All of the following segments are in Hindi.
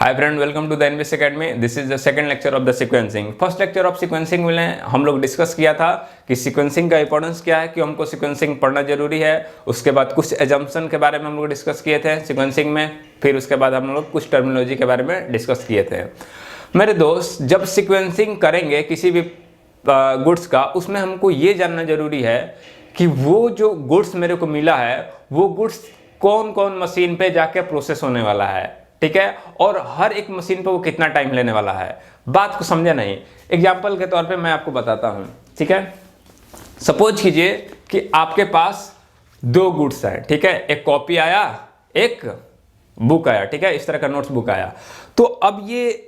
Hi friend, welcome to the NBS academy. This is the second lecture of the sequencing. First lecture of sequencing में हम लोग डिस्कस किया था कि सीक्वेंसिंग का इंपॉर्टेंस क्या है, कि हमको सीक्वेंसिंग पढ़ना जरूरी है। उसके बाद कुछ एजम्पशन के बारे में हम लोग डिस्कस किए थे सीक्वेंसिंग में। फिर उसके बाद हम लोग कुछ टर्मिनोलॉजी के बारे में डिस्कस किए थे। मेरे दोस्त, जब सीक्वेंसिंग करेंगे किसी भी गुड्स का, उसमें हमको ये जानना जरूरी है कि वो जो गुड्स मेरे को मिला है वो गुड्स कौन कौन मशीन पे जाके प्रोसेस होने वाला है, ठीक है, और हर एक मशीन पे वो कितना टाइम लेने वाला है। बात को समझे नहीं? एग्जाम्पल के तौर पे मैं आपको बताता हूं, ठीक है। सपोज कीजिए कि आपके पास दो गुड्स है, ठीक है। एक कॉपी आया, एक बुक आया, ठीक है, इस तरह का नोट्स बुक आया। तो अब ये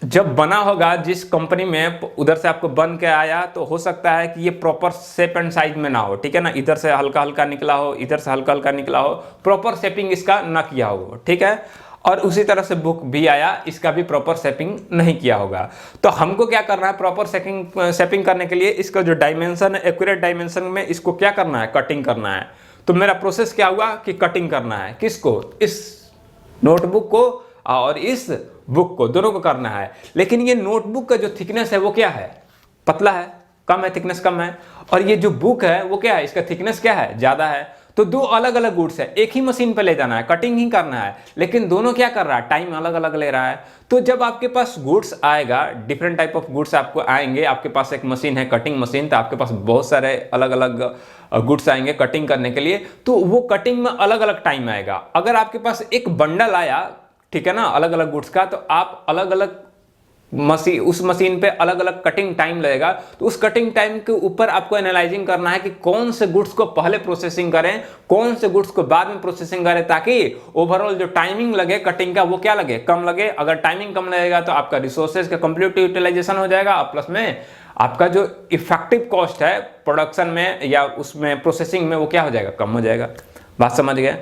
जब बना होगा जिस कंपनी में, उधर से आपको बन के आया, तो हो सकता है कि ये प्रॉपर शेप एंड साइज में ना हो, ठीक है ना। इधर से हल्का हल्का निकला हो, इधर से हल्का हल्का निकला हो, प्रॉपर शेपिंग इसका ना किया हो, ठीक है। और उसी तरह से बुक भी आया, इसका भी प्रॉपर शेपिंग नहीं किया होगा। तो हमको क्या करना है, प्रॉपर शेपिंग करने के लिए इसका जो डायमेंशन है, एक्यूरेट डायमेंशन में इसको क्या करना है, कटिंग करना है। तो मेरा प्रोसेस क्या हुआ कि कटिंग करना है। किसको? इस नोटबुक को और इस बुक को, दोनों को करना है। लेकिन ये नोटबुक का जो थिकनेस है वो क्या है, पतला है, कम है, थिकनेस कम है। और ये जो बुक है वो क्या है, इसका थिकनेस क्या है, ज्यादा है। तो दो अलग अलग गुड्स है, एक ही मशीन पे ले जाना है, कटिंग ही करना है, लेकिन दोनों क्या कर रहा है, टाइम अलग अलग ले रहा है। तो जब आपके पास गुड्स आएगा, डिफरेंट टाइप ऑफ गुड्स आपको आएंगे, आपके पास एक मशीन है कटिंग मशीन, तो आपके पास बहुत सारे अलग अलग गुड्स आएंगे कटिंग करने के लिए। तो वो कटिंग में अलग अलग टाइम आएगा। अगर आपके पास एक बंडल आया, ठीक है ना, अलग अलग गुड्स का, तो आप अलग अलग मशीन, उस मशीन पे अलग अलग कटिंग टाइम लगेगा। तो उस कटिंग टाइम के ऊपर आपको एनालाइजिंग करना है कि कौन से गुड्स को पहले प्रोसेसिंग करें, कौन से गुड्स को बाद में प्रोसेसिंग करें, ताकि ओवरऑल जो टाइमिंग लगे कटिंग का वो क्या लगे, कम लगे। अगर टाइमिंग कम लगेगा तो आपका रिसोर्सेज का कंप्लीट यूटिलाइजेशन हो जाएगा, और प्लस में आपका जो इफेक्टिव कॉस्ट है प्रोडक्शन में या उसमें प्रोसेसिंग में, वो क्या हो जाएगा, कम हो जाएगा। बात समझ गए?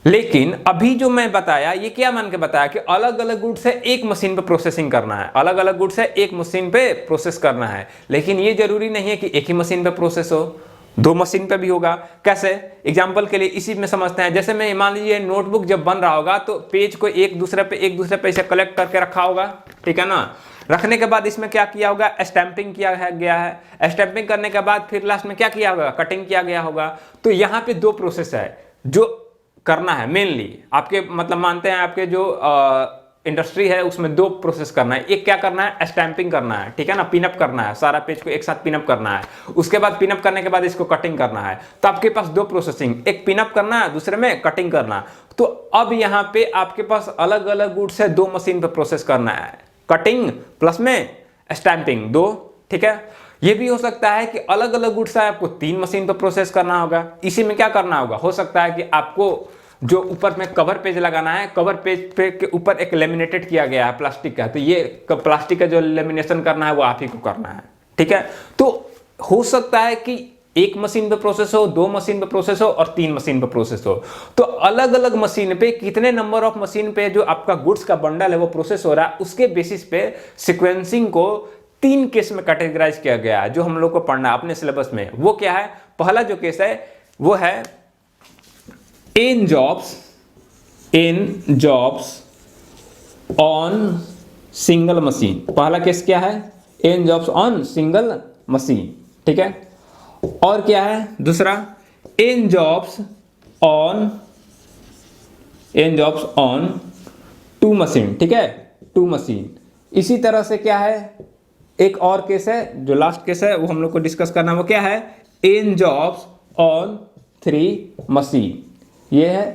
लेकिन अभी जो मैं बताया, ये क्या मान के बताया कि अलग अलग गुड्स है, एक मशीन पे प्रोसेसिंग करना है, अलग अलग गुड्स है, एक मशीन पे प्रोसेस करना है। लेकिन ये जरूरी नहीं है कि एक ही मशीन पे प्रोसेस हो, दो मशीन पे भी होगा। कैसे? एग्जांपल के लिए इसी में समझते हैं। जैसे मैं मान लीजिए नोटबुक जब बन रहा होगा तो पेज को एक दूसरे पे इसे कलेक्ट करके रखा होगा, ठीक है ना। रखने के बाद इसमें क्या किया होगा, स्टैंपिंग किया गया है। स्टैंपिंग करने के बाद फिर लास्ट में क्या किया होगा, कटिंग किया गया होगा। तो यहाँ पे दो प्रोसेस है जो करना है मेनली आपके, मतलब मानते हैं आपके जो इंडस्ट्री है उसमें दो प्रोसेस करना है। एक क्या करना है, स्टैंपिंग करना है, ठीक है ना, पिनअप करना है, सारा पेज को एक साथ पिनअप करना है। उसके बाद पिनअप करने के बाद इसको कटिंग करना है। तो आपके पास दो प्रोसेसिंग, एक पिनअप करना है, दूसरे में कटिंग करना। तो अब यहाँ पे आपके पास अलग अलग गुड्स है, दो मशीन पे प्रोसेस करना है, कटिंग प्लस में स्टैंपिंग, दो, ठीक है। ये भी हो सकता है कि अलग अलग गुड्स है, आपको तीन मशीन पर प्रोसेस करना होगा। इसी में क्या करना होगा, हो सकता है कि आपको जो ऊपर में कवर पेज लगाना है, कवर पेज पे के ऊपर एक लेमिनेटेड किया गया है प्लास्टिक का, तो ये प्लास्टिक का जो लेमिनेशन करना है वो आप ही को करना है, ठीक है। तो हो सकता है कि एक मशीन पे प्रोसेस हो, दो मशीन पे प्रोसेस हो और तीन मशीन पे प्रोसेस हो। तो अलग अलग मशीन पे कितने नंबर ऑफ मशीन पे जो आपका गुड्स का बंडल है वो प्रोसेस हो रहा है, उसके बेसिस पे सीक्वेंसिंग को तीन केस में कैटेगराइज किया गया है, जो हम लोग को पढ़ना है अपने सिलेबस में। वो क्या है? पहला जो केस है वो है इन जॉब्स ऑन सिंगल मशीन। पहला केस क्या है? इन जॉब्स ऑन सिंगल मशीन, ठीक है। और क्या है दूसरा? इन जॉब्स ऑन टू मशीन, ठीक है, टू मशीन। इसी तरह से क्या है, एक और केस है, जो लास्ट केस है वो हम लोग को डिस्कस करना है। वो क्या है? इन जॉब्स ऑन थ्री मशीन। ये है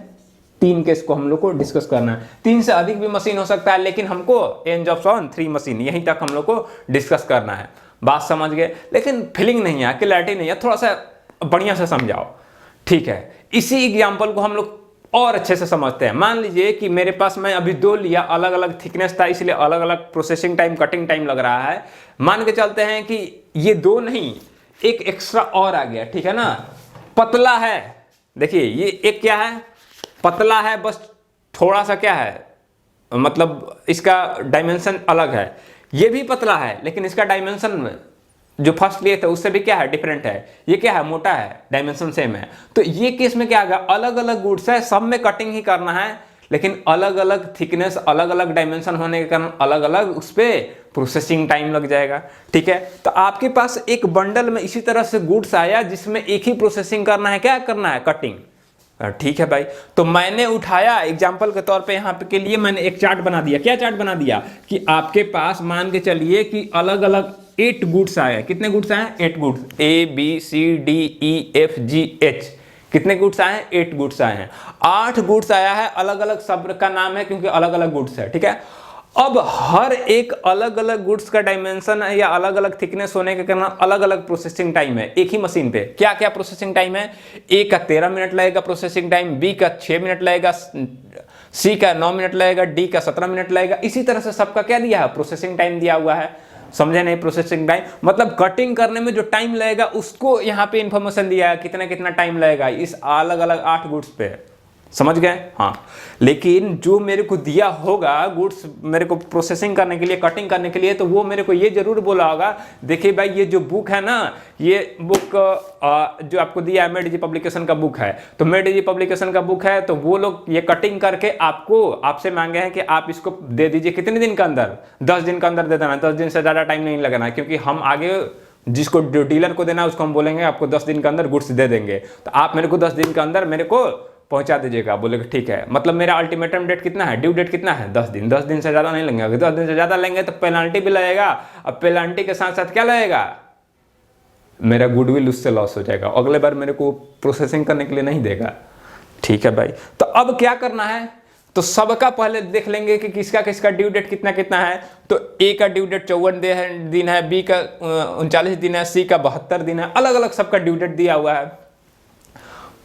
तीन केस को हम लोग को डिस्कस करना है। तीन से अधिक भी मशीन हो सकता है, लेकिन हमको इन जॉब्स ऑन थ्री मशीन यहीं तक हम लोग को डिस्कस करना है। बात समझ गए? लेकिन फीलिंग नहीं है, क्लैरिटी नहीं है, थोड़ा सा बढ़िया से समझाओ, ठीक है। इसी एग्जाम्पल को हम लोग और अच्छे से समझते हैं। मान लीजिए कि मेरे पास, मैं अभी दो लिया, अलग अलग थिकनेस था, इसलिए अलग अलग प्रोसेसिंग टाइम, कटिंग टाइम लग रहा है। मान के चलते हैं कि ये दो नहीं, एक एक्स्ट्रा और आ गया, ठीक है ना। पतला है, देखिए ये एक क्या है, पतला है, बस थोड़ा सा क्या है, मतलब इसका डायमेंशन अलग है। ये भी पतला है, लेकिन इसका डायमेंशन जो फर्स्ट लिए थे उससे भी क्या है, डिफरेंट है। ये क्या है, मोटा है, डायमेंशन सेम है। तो ये केस में क्या आएगा, अलग अलग गुड्स है, सब में कटिंग ही करना है, लेकिन अलग अलग थिकनेस, अलग अलग डायमेंशन होने के कारण अलग अलग उस पर प्रोसेसिंग टाइम लग जाएगा। ठीक है, तो आपके पास एक बंडल में इसी तरह से गुड्स आया जिसमें एक ही प्रोसेसिंग करना है, क्या करना है, कटिंग। ठीक है भाई, तो मैंने उठाया एग्जाम्पल के तौर पे यहाँ पे के लिए मैंने एक चार्ट बना दिया। क्या चार्ट बना दिया कि आपके पास मान के चलिए कि अलग अलग 8 गुड्स आए। कितने गुड्स आए? 8 गुड्स, ABCDEFGH। कितने गुड्स आए हैं? 8 गुड्स आए हैं। 8 गुड्स आया है, अलग अलग सब का नाम है क्योंकि अलग अलग गुड्स है। ठीक है, अब हर एक अलग अलग गुड्स का डायमेंशन है या अलग अलग थिकनेस होने के कारण अलग अलग प्रोसेसिंग टाइम है एक ही मशीन पे। क्या क्या प्रोसेसिंग टाइम है? ए का 13 मिनट लगेगा प्रोसेसिंग टाइम, बी का 6 मिनट लगेगा, सी का 9 मिनट लगेगा, डी का 17 मिनट लगेगा। इसी तरह से सबका क्या दिया है? प्रोसेसिंग टाइम दिया हुआ है। समझे नहीं? प्रोसेसिंग टाइम मतलब कटिंग करने में जो टाइम लगेगा उसको यहाँ पे इंफॉर्मेशन दिया है, कितना कितना टाइम लगेगा इस अलग अलग 8 गुड्स पे। समझ गए? हाँ, लेकिन जो मेरे को दिया होगा गुड्स मेरे को प्रोसेसिंग करने के लिए, कटिंग करने के लिए, तो वो मेरे को ये जरूर बोला होगा, देखिए भाई ये जो बुक है ना, ये बुक जो आपको दिया है मेड पब्लिकेशन का बुक है, तो मेड पब्लिकेशन का बुक है, तो वो लोग ये कटिंग करके आपसे मांगे हैं कि आप इसको दे दीजिए कितने दिन के अंदर, 10 दिन के अंदर दे देना। 10 दिन से ज़्यादा टाइम नहीं लगाना, क्योंकि हम आगे जिसको डीलर को देना उसको हम बोलेंगे आपको 10 दिन के अंदर गुड्स दे देंगे, तो आप मेरे को 10 दिन के अंदर मेरे को पहुंचा दीजिएगा। बोलेगा ठीक है, मतलब मेरा अल्टीमेटम डेट कितना है, ड्यू डेट कितना है, 10 दिन। 10 दिन से ज़्यादा नहीं लेंगे, अगर 10 दिन से ज़्यादा लेंगे तो पेनल्टी भी लगेगा। अब पेनल्टी के साथ साथ क्या लगेगा, मेरा गुडविल उससे लॉस हो जाएगा, अगले बार मेरे को प्रोसेसिंग करने के लिए नहीं देगा। ठीक है भाई, तो अब क्या करना है, तो सबका पहले देख लेंगे कि किसका किसका ड्यू डेट कितना कितना है। तो ए का ड्यू डेट 54 दिन है, बी का 39 दिन है, सी का 72 दिन है, अलग अलग सबका ड्यू डेट दिया हुआ है।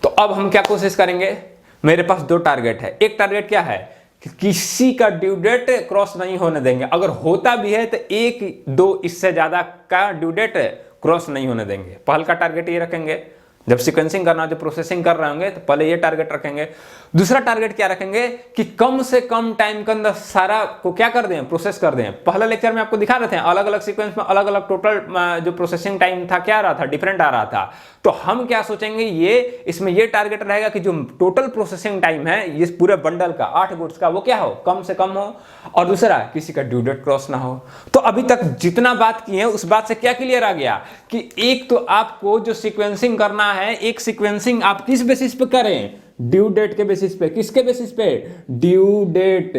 तो अब हम क्या कोशिश करेंगे, मेरे पास 2 टारगेट है। एक टारगेट क्या है कि किसी का ड्यू डेट क्रॉस नहीं होने देंगे, अगर होता भी है तो 1-2 इससे ज्यादा का ड्यू डेट क्रॉस नहीं होने देंगे। पहल का टारगेट ये रखेंगे, जब सीक्वेंसिंग करना, जो प्रोसेसिंग कर रहे होंगे तो पहले ये टारगेट रखेंगे। दूसरा टारगेट क्या रखेंगे कि कम से कम टाइम के अंदर सारा को क्या कर दें, प्रोसेस कर दें। पहला लेक्चर में आपको दिखा रहे थे अलग अलग सीक्वेंस में अलग अलग टोटल जो प्रोसेसिंग टाइम था क्या आ रहा था, डिफरेंट आ रहा था। तो हम क्या सोचेंगे, ये इसमें ये टारगेट रहेगा कि जो टोटल प्रोसेसिंग टाइम है ये पूरे बंडल का 8 गुड्स का वो क्या हो, कम से कम हो, और दूसरा किसी का ड्यू डेट क्रॉस ना हो। तो अभी तक जितना बात की है उस बात से क्या क्लियर आ गया कि एक तो आपको जो सीक्वेंसिंग करना है, एक सीक्वेंसिंग आप किस बेसिस पे करें, ड्यू डेट के बेसिस पे। किसके बेसिस पे? Due date.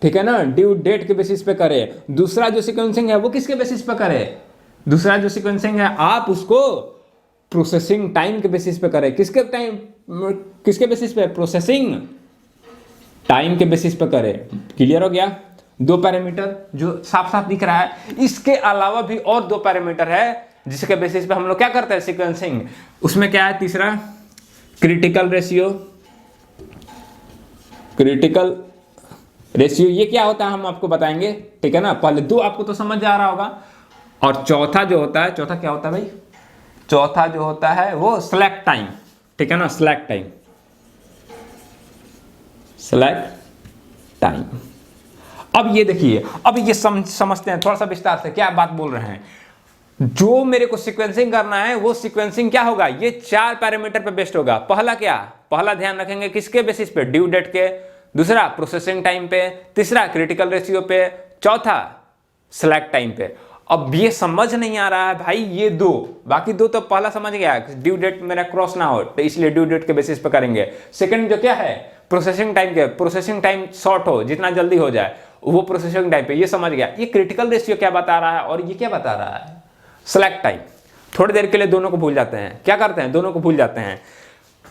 ठीक है ना, ड्यू डेट के बेसिस पे करें। दूसरा जो सीक्वेंसिंग है वो किसके बेसिस पे करें, दूसरा जो सीक्वेंसिंग है आप उसको प्रोसेसिंग टाइम के बेसिस पे करें। किसके बेसिस पे? प्रोसेसिंग टाइम के बेसिस पे करें। क्लियर हो गया? 2 पैरामीटर जो साफ साफ दिख रहा है। इसके अलावा भी और 2 पैरामीटर है जिसके बेसिस पे हम लोग क्या करते हैं सीक्वेंसिंग। उसमें क्या है, तीसरा क्रिटिकल रेशियो। क्रिटिकल रेशियो ये क्या होता है हम आपको बताएंगे, ठीक है ना। पहले 2 आपको तो समझ आ रहा होगा, और चौथा जो होता है, चौथा क्या होता है भाई, चौथा जो होता है वो स्लैक टाइम। ठीक है ना, स्लैक टाइम, स्लैक टाइम। अब ये देखिए, अब ये समझते हैं थोड़ा सा विस्तार से क्या बात बोल रहे हैं। जो मेरे को सीक्वेंसिंग करना है वो सीक्वेंसिंग क्या होगा, ये 4 पैरामीटर पे बेस्ड होगा। पहला क्या, पहला ध्यान रखेंगे किसके बेसिस पे, ड्यू डेट के, दूसरा प्रोसेसिंग टाइम पे, तीसरा क्रिटिकल रेशियो पे, चौथा स्लैक टाइम पे। अब ये समझ नहीं आ रहा है भाई ये 2, बाकी 2 तो पहला समझ गया, ड्यू डेट मेरा क्रॉस ना हो तो इसलिए ड्यू डेट के बेसिस पे करेंगे। सेकंड जो क्या है, प्रोसेसिंग टाइम के, प्रोसेसिंग टाइम शॉर्ट हो, जितना जल्दी हो जाए वो प्रोसेसिंग टाइम पे, ये समझ गया। ये क्रिटिकल रेशियो क्या बता रहा है और ये क्या बता रहा है, स्लैक टाइम। थोड़ी देर के लिए दोनों को भूल जाते हैं, क्या करते हैं, दोनों को भूल जाते हैं।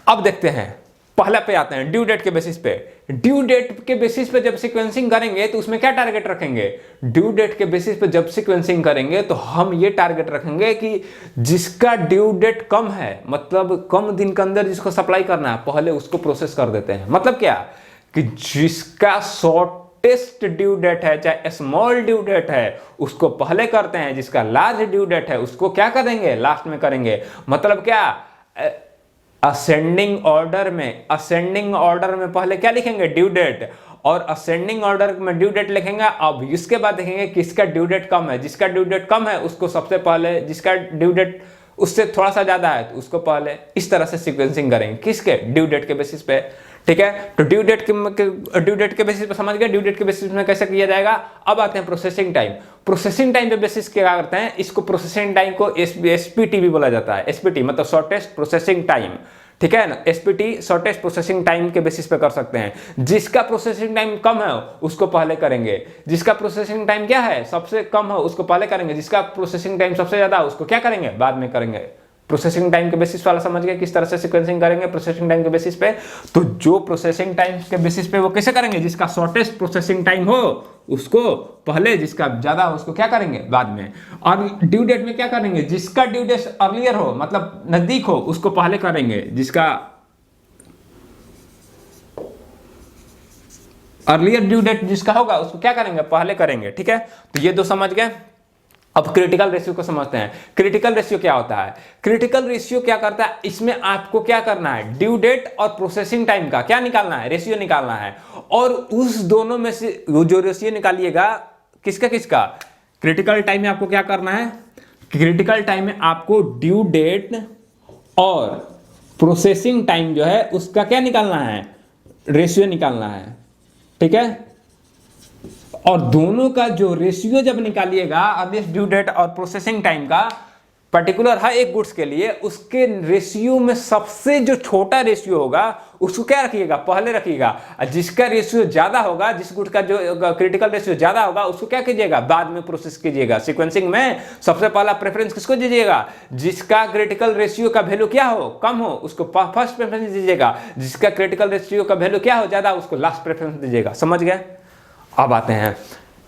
अब देखते हैं, पहला पे आते हैं ड्यू डेट के बेसिस पे। ड्यू डेट के बेसिस पे जब सीक्वेंसिंग करेंगे तो उसमें क्या टारगेट रखेंगे, ड्यू डेट के बेसिस पे जब सीक्वेंसिंग करेंगे तो हम ये टारगेट रखेंगे कि जिसका ड्यू डेट कम है, मतलब कम दिन के अंदर जिसको सप्लाई करना है, पहले उसको प्रोसेस कर देते हैं। मतलब क्या कि जिसका शॉर्टेस्ट ड्यू डेट है, चाहे स्मॉल ड्यू डेट है, उसको पहले करते हैं, जिसका लार्ज ड्यू डेट है उसको क्या करेंगे, लास्ट में करेंगे। मतलब क्या, असेंडिंग ऑर्डर में पहले क्या लिखेंगे, ड्यू डेट, और असेंडिंग ऑर्डर में ड्यू डेट लिखेंगे। अब इसके बाद देखेंगे किसका ड्यू डेट कम है, जिसका ड्यू डेट कम है उसको सबसे पहले, जिसका ड्यू डेट उससे थोड़ा सा ज्यादा है तो उसको पहले। इस तरह से सीक्वेंसिंग करेंगे, किसके, ड्यू डेट के बेसिस पे। ठीक है। तो ड्यू डेट के बेसिस पे समझ गए, ड्यू डेट के बेसिस में कैसे किया जाएगा। अब आते हैं प्रोसेसिंग टाइम। प्रोसेसिंग टाइम पे बेसिस क्या करते हैं, इसको प्रोसेसिंग टाइम को एसपीटी भी बोला जाता है। एसपीटी मतलब शॉर्टेस्ट प्रोसेसिंग टाइम, ठीक है ना। एसपीटी शॉर्टेस्ट प्रोसेसिंग टाइम के बेसिस पे कर सकते हैं। जिसका प्रोसेसिंग टाइम कम है उसको पहले करेंगे, जिसका प्रोसेसिंग टाइम क्या है सबसे कम है उसको पहले करेंगे, जिसका प्रोसेसिंग टाइम सबसे ज्यादा है उसको क्या करेंगे, बाद में करेंगे। प्रोसेसिंग टाइम के बेसिस वाला समझ गए किस तरह से सीक्वेंसिंग करेंगे प्रोसेसिंग टाइम के बेसिस पे। तो जो प्रोसेसिंग टाइम के बेसिस पे वो कैसे करेंगे, जिसका शॉर्टेस्ट प्रोसेसिंग टाइम हो उसको पहले, जिसका ज्यादा हो उसको क्या करेंगे बाद में। और ड्यू डेट में क्या करेंगे, जिसका ड्यू डेट अर्लियर हो मतलब नजदीक हो उसको पहले करेंगे, जिसका अर्लियर ड्यू डेट जिसका होगा उसको क्या करेंगे, पहले करेंगे, ठीक है। तो ये दो समझ गए। अब क्रिटिकल रेशियो को समझते हैं। क्रिटिकल रेशियो क्या होता है, क्रिटिकल रेशियो क्या करता है, इसमें आपको क्या करना है, ड्यू डेट और प्रोसेसिंग टाइम का क्या निकालना है, रेशियो निकालना है। और उस दोनों में से जो रेशियो निकालिएगा किसका किसका, क्रिटिकल टाइम में आपको क्या करना है, क्रिटिकल टाइम में आपको ड्यू डेट और प्रोसेसिंग टाइम जो है उसका क्या निकालना है, रेशियो निकालना है, ठीक है। और दोनों का जो रेशियो जब निकालिएगा अर्लीस्ट ड्यू डेट और प्रोसेसिंग टाइम का पर्टिकुलर हर एक गुड्स के लिए, उसके रेशियो में सबसे जो छोटा रेशियो होगा उसको क्या रखिएगा, पहले रखिएगा। और जिसका रेशियो ज्यादा होगा, जिस गुड का जो क्रिटिकल रेशियो ज्यादा होगा उसको क्या कीजिएगा, बाद में प्रोसेस कीजिएगा। सीक्वेंसिंग में सबसे पहला प्रेफरेंस किसको दीजिएगा, जिसका क्रिटिकल रेशियो का वैल्यू क्या हो, कम हो उसको फर्स्ट प्रेफरेंस दीजिएगा, जिसका क्रिटिकल रेशियो का वैल्यू क्या हो, ज्यादा, उसको लास्ट प्रेफरेंस दीजिएगा। समझ गए। अब आते हैं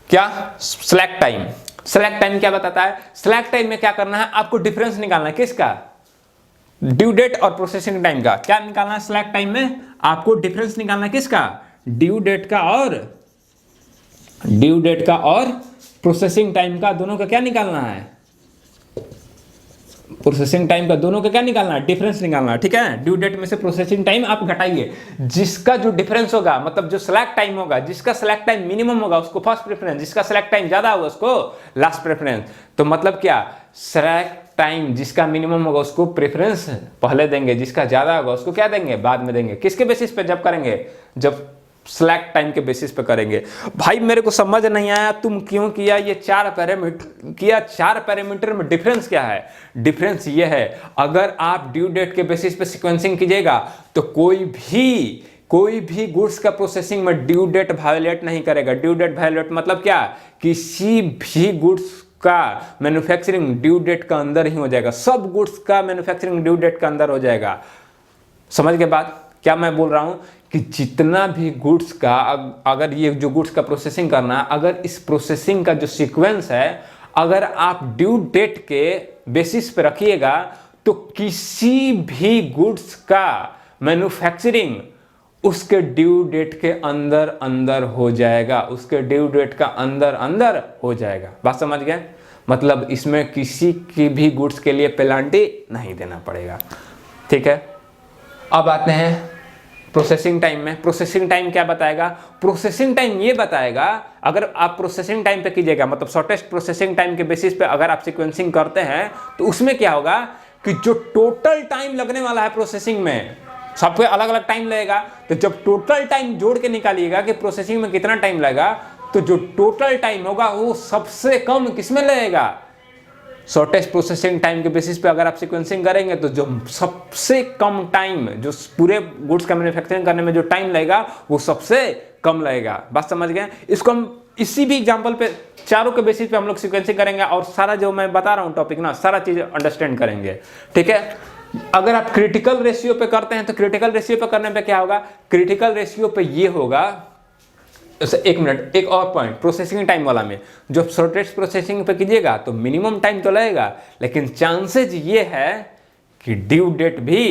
क्या, स्लैक टाइम। स्लैक टाइम क्या बताता है, स्लैक टाइम में क्या करना है, आपको डिफरेंस निकालना है किसका, ड्यू डेट और प्रोसेसिंग टाइम का। क्या निकालना है स्लैक टाइम में, आपको डिफरेंस निकालना है किसका, ड्यू डेट का और प्रोसेसिंग टाइम का, दोनों का क्या निकालना है, प्रोसेसिंग टाइम का दोनों का क्या निकालना है, डिफरेंस निकालना है, ठीक है। ड्यू डेट में से प्रोसेसिंग टाइम आप घटाइए, जिसका जो डिफरेंस होगा मतलब जो स्लैक टाइम होगा, जिसका स्लैक टाइम मिनिमम होगा उसको फर्स्ट प्रेफरेंस, जिसका स्लैक टाइम ज्यादा होगा उसको लास्ट प्रेफरेंस। तो मतलब क्या, स्लैक टाइम जिसका मिनिमम होगा उसको प्रेफरेंस पहले देंगे, जिसका ज्यादा होगा उसको क्या देंगे, बाद में देंगे। किसके बेसिस पे जब करेंगे, जब स्लैक टाइम के बेसिस पे करेंगे। भाई मेरे को समझ नहीं आया तुम क्यों किया ये चार पैरामीटर किया, चार पैरामीटर में डिफरेंस क्या है, डिफरेंस ये है अगर आप ड्यू डेट के बेसिस पे सीक्वेंसिंग कीजिएगा तो कोई भी गुड्स का प्रोसेसिंग में ड्यू डेट वायलेट नहीं करेगा। ड्यू डेट वायलेट मतलब क्या, किसी भी गुड्स का मैन्युफैक्चरिंग ड्यू डेट का अंदर ही हो जाएगा, सब गुड्स का मैन्युफैक्चरिंग ड्यू डेट का अंदर हो जाएगा। समझ के बाद क्या मैं बोल रहा हूं कि जितना भी गुड्स का, अगर ये जो गुड्स का प्रोसेसिंग करना, अगर इस प्रोसेसिंग का जो सीक्वेंस है अगर आप ड्यू डेट के बेसिस पे रखिएगा तो किसी भी गुड्स का मैन्युफैक्चरिंग उसके ड्यू डेट के अंदर हो जाएगा, उसके ड्यू डेट का अंदर हो जाएगा। बात समझ गए, मतलब इसमें किसी की भी गुड्स के लिए पेनाल्टी नहीं देना पड़ेगा, ठीक है। अब आते हैं प्रोसेसिंग टाइम में। प्रोसेसिंग टाइम क्या बताएगा, प्रोसेसिंग टाइम ये बताएगा अगर आप प्रोसेसिंग टाइम पे कीजिएगा मतलब शॉर्टेस्ट प्रोसेसिंग टाइम के बेसिस पे अगर आप सीक्वेंसिंग करते हैं तो उसमें क्या होगा कि जो टोटल टाइम लगने वाला है प्रोसेसिंग में, सबके अलग अलग टाइम लगेगा, तो जब टोटल टाइम जोड़ के निकालिएगा कि प्रोसेसिंग में कितना टाइम लगेगा, तो जो टोटल टाइम होगा वो सबसे कम किसमें लगेगा, शॉर्टेस्ट प्रोसेसिंग टाइम के बेसिस पे अगर आप सीक्वेंसिंग करेंगे तो जो सबसे कम टाइम, जो पूरे गुड्स का मैन्युफैक्चरिंग करने में जो टाइम लगेगा वो सबसे कम लगेगा। बात समझ गए। इसको हम इसी भी एग्जांपल पे चारों के बेसिस पे हम लोग सीक्वेंसिंग करेंगे और सारा जो मैं बता रहा हूं टॉपिक ना, सारा चीज अंडरस्टैंड करेंगे, ठीक है। अगर आप क्रिटिकल रेशियो पे करते हैं तो क्रिटिकल रेशियो पे करने पे क्या होगा, क्रिटिकल रेशियो पे ये होगा, एक मिनट, एक और पॉइंट प्रोसेसिंग टाइम वाला में, जब शॉर्टेस्ट प्रोसेसिंग पे कीजिएगा तो मिनिमम टाइम तो लगेगा, लेकिन चांसेस ये है कि ड्यू डेट भी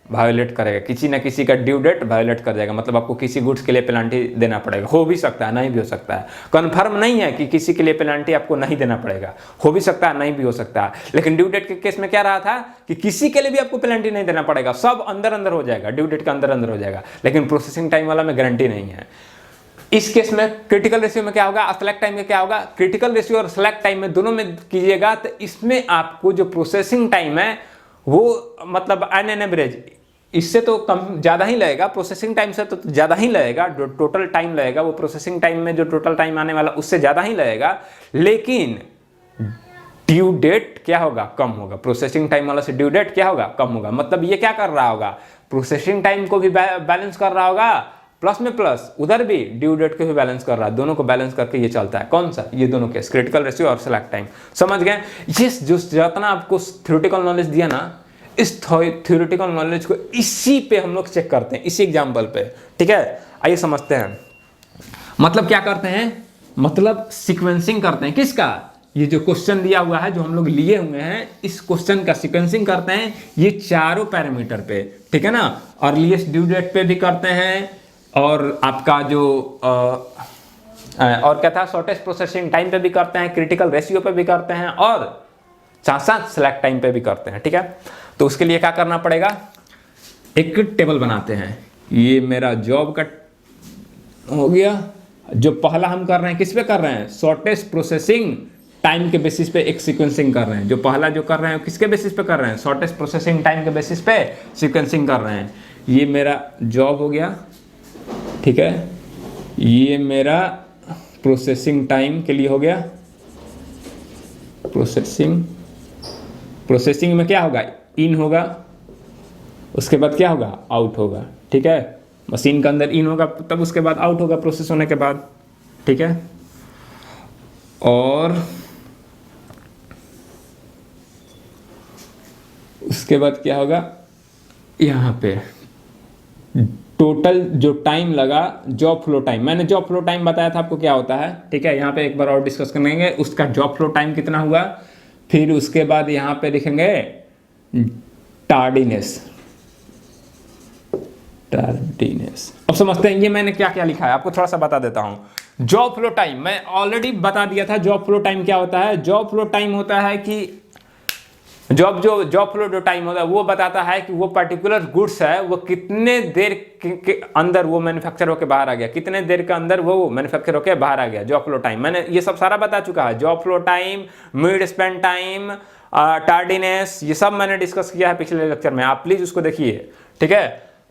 वायोलेट करेगा, किसी ना किसी का ड्यू डेट वायोलेट कर जाएगा, मतलब आपको किसी गुड्स के लिए पेनल्टी देना पड़ेगा। हो भी सकता है, नहीं भी हो सकता है, कंफर्म नहीं है कि किसी के लिए पेनल्टी आपको नहीं देना पड़ेगा, हो भी सकता है, नहीं भी हो सकता है। लेकिन ड्यू डेट के केस में क्या रहा था कि किसी के लिए भी आपको पेनल्टी नहीं देना पड़ेगा, सब अंदर हो जाएगा, ड्यू डेट का अंदर हो जाएगा। लेकिन प्रोसेसिंग टाइम वाला में गारंटी नहीं है। इस केस में क्रिटिकल रेशियो में क्या होगा, स्लैक टाइम में क्या होगा, क्रिटिकल रेशियो और स्लैक टाइम में दोनों में कीजिएगा तो इसमें आपको जो प्रोसेसिंग टाइम है वो मतलब एन एवरेज इससे तो कम ज़्यादा ही लगेगा, प्रोसेसिंग टाइम से तो ज़्यादा ही लगेगा, जो टोटल टाइम लगेगा वो प्रोसेसिंग टाइम में जो टोटल टाइम आने वाला उससे ज़्यादा ही लगेगा, लेकिन ड्यू डेट क्या होगा, कम होगा। प्रोसेसिंग टाइम वाला से ड्यू डेट क्या होगा, कम होगा। मतलब ये क्या कर रहा होगा, प्रोसेसिंग टाइम को भी बैलेंस कर रहा होगा, प्लस में प्लस उधर भी ड्यू डेट को भी बैलेंस कर रहा है। दोनों को बैलेंस करके ये चलता है। कौन सा, ये दोनों केस, क्रिटिकल रेशियो और सेलेक्ट टाइम। समझ गए। ये जो जितना आपको थ्योरेटिकल नॉलेज दिया ना, इस थ्योरेटिकल नॉलेज को इसी पे हम लोग चेक करते हैं, इसी एग्जाम्पल पे। ठीक है, आइए समझते हैं। मतलब क्या करते हैं, मतलब सीक्वेंसिंग करते हैं। किसका, ये जो क्वेश्चन दिया हुआ है जो हम लोग लिए हुए हैं, इस क्वेश्चन का सीक्वेंसिंग करते हैं ये चारों पैरामीटर पे। ठीक है ना, अर्लीस्ट ड्यू डेट पे भी करते हैं, और आपका जो और क्या था, शॉर्टेस्ट प्रोसेसिंग टाइम पे भी करते हैं, क्रिटिकल रेशियो पे भी करते हैं, और साथ साथ सेलेक्ट टाइम पे भी करते हैं। ठीक है, तो उसके लिए क्या करना पड़ेगा, एक टेबल बनाते हैं। ये मेरा जॉब का हो गया। जो पहला हम कर रहे हैं किस पे कर रहे हैं, शॉर्टेस्ट प्रोसेसिंग टाइम के बेसिस पे एक सीक्वेंसिंग कर रहे हैं। जो पहला जो कर रहे हैं किसके बेसिस पे कर रहे हैं, शॉर्टेस्ट प्रोसेसिंग टाइम के बेसिस पे सीक्वेंसिंग कर रहे हैं। ये मेरा जॉब हो गया। ठीक है, ये मेरा प्रोसेसिंग टाइम के लिए हो गया। प्रोसेसिंग में क्या होगा, इन होगा, उसके बाद क्या होगा, आउट होगा। ठीक है, मशीन के अंदर इन होगा, तब उसके बाद आउट होगा प्रोसेस होने के बाद। ठीक है, और उसके बाद क्या होगा, यहाँ पे टोटल जो टाइम लगा, जॉब फ्लो टाइम। मैंने जॉब फ्लो टाइम बताया था आपको क्या होता है। ठीक है, यहाँ पे एक बार और डिस्कस करेंगे उसका जॉब फ्लो टाइम कितना हुआ। फिर उसके बाद यहाँ पे लिखेंगे टार्डीनेस। अब समझते हैं ये मैंने क्या क्या लिखा है, आपको थोड़ा सा बता देता हूँ। जॉब फ्लो टाइम मैं ऑलरेडी बता दिया था। जॉब फ्लो टाइम क्या होता है, जॉब फ्लो टाइम होता है कि जॉब फ्लो जो टाइम होता है वो बताता है कि वो पर्टिकुलर गुड्स है वो कितने देर के अंदर वो मैन्युफैक्चर होकर बाहर आ गया, कितने देर के अंदर वो मैन्युफैक्चर होकर बाहर आ गया। जॉब फ्लो टाइम मैंने ये सब सारा बता चुका है। Job flow time, mid Spain time, tardiness, ये सब मैंने डिस्कस किया है पिछले लेक्चर में, आप प्लीज उसको देखिए। ठीक है,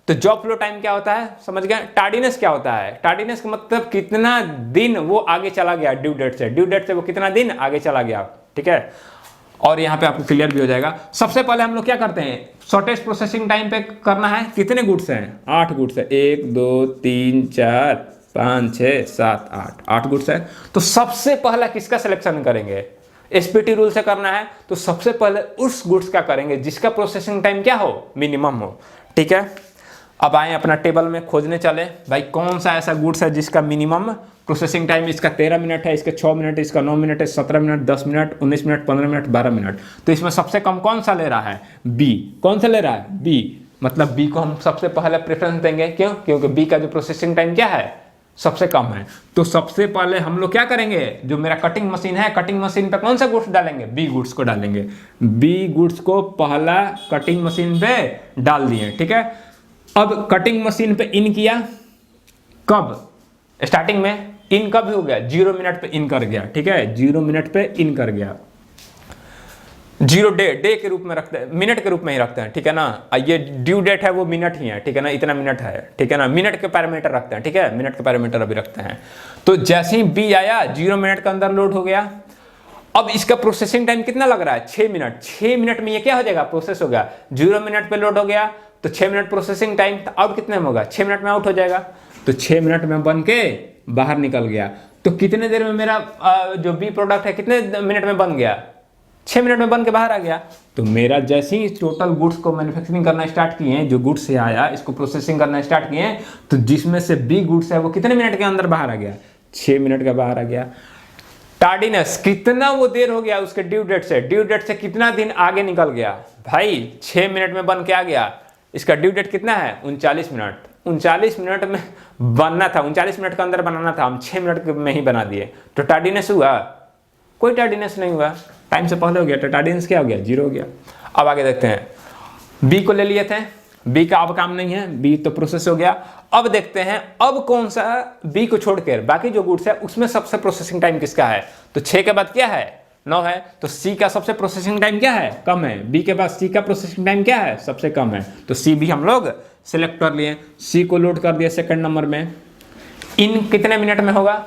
तो जॉब फ्लो टाइम क्या होता है समझ गए। टार्डीनेस क्या होता है, टार्डीनेस का मतलब कितना दिन वो आगे चला गया ड्यू डेट से, ड्यू डेट से वो कितना दिन आगे चला गया। ठीक है, और यहाँ पे आपको क्लियर भी हो जाएगा। सबसे पहले हम लोग क्या करते हैं, शॉर्टेस्ट प्रोसेसिंग टाइम पे करना है। कितने गुड्स हैं, 8 गुड्स है, 1 2 3 4 5 6 7 8 गुड्स है। तो सबसे पहला किसका सिलेक्शन करेंगे, एसपीटी रूल से करना है। तो सबसे पहले उस गुड्स का करेंगे जिसका प्रोसेसिंग टाइम क्या हो, मिनिमम हो। ठीक है, अब आए अपना टेबल में खोजने चले, भाई कौन सा ऐसा गुड्स है जिसका मिनिमम प्रोसेसिंग टाइम, इसका 13 मिनट है, इसका 6 मिनट, इसका 9 मिनट है, 17 minute, 10 minute, 19 minute, 15 minute, 12 minute. तो इसमें सबसे कम कौन सा ले रहा है, बी। कौन सा ले रहा है, बी। मतलब बी को हम सबसे पहले प्रेफरेंस देंगे। क्यों, क्योंकि बी का जो प्रोसेसिंग टाइम क्या है, सबसे कम है। तो सबसे पहले हम लोग क्या करेंगे, जो मेरा कटिंग मशीन है, कटिंग मशीन पे कौन सा गुड्स डालेंगे, बी गुड्स को डालेंगे। बी गुड्स को पहला कटिंग मशीन पे डाल दिए। ठीक है, अब कटिंग मशीन पे इन किया, कब, स्टार्टिंग में। इन कब हो गया, 0 मिनट पे इन कर गया। ठीक है, 0 मिनट पे इन कर गया। 0 डे के रूप में रखते हैं, मिनट के रूप में ही रखते हैं। ठीक है ना, ये ड्यू डेट है वो मिनट ही है। ठीक है ना, इतना मिनट है। ठीक है ना, मिनट के पैरामीटर रखते हैं। ठीक है, मिनट के पैरामीटर अभी रखते हैं। तो जैसे ही बी आया 0 मिनट के अंदर लोड हो गया। अब इसका प्रोसेसिंग टाइम कितना लग रहा है, 6 मिनट। 6 मिनट में ये क्या हो जाएगा, प्रोसेस हो गया। 0 मिनट पे लोड हो गया तो 6 मिनट प्रोसेसिंग टाइम, आउट कितने में होगा, 6 मिनट में आउट हो जाएगा। तो 6 मिनट में बन के बाहर निकल गया। तो कितने देर में मेरा जो बी प्रोडक्ट है कितने मिनट में बन गया, 6 मिनट में बन के बाहर आ गया। तो मेरा जैसे ही टोटल गुड्स को मैन्युफैक्चरिंग करना स्टार्ट किए हैं, जो गुड्स से आया इसको प्रोसेसिंग करना स्टार्ट किए हैं, तो जिसमें से बी गुड्स है वो कितने मिनट के अंदर बाहर आ गया, 6 मिनट का बाहर आ गया। टार्डीनेस कितना वो देर हो गया उसके ड्यू डेट से, ड्यू डेट से कितना दिन आगे निकल गया, भाई 6 मिनट में बन के आ गया। इसका ड्यू डेट कितना है, 39 मिनट। 39 मिनट में बनना था, 39 मिनट के अंदर बनाना था, हम 6 मिनट में ही बना दिए। तो टार्डीनेस हुआ, कोई टार्डीनेस नहीं हुआ, टाइम से पहले हो गया। तो टार्डीनेस क्या हो गया, 0 हो गया। अब आगे देखते हैं, बी को ले लिए थे, बी का अब काम नहीं है, बी तो प्रोसेस हो गया। अब देखते हैं अब कौन सा, बी को छोड़कर बाकी जो गुड्स है उसमें सबसे प्रोसेसिंग टाइम किसका है। तो 6 के बाद क्या है, 9 है, तो सी का सबसे प्रोसेसिंग टाइम क्या है, कम है। बी के बाद सी का प्रोसेसिंग टाइम क्या है, सबसे कम है, तो सी भी हम लोग सिलेक्ट कर लिए। सी को लोड कर दिया सेकंड नंबर में। इन कितने मिनट में होगा,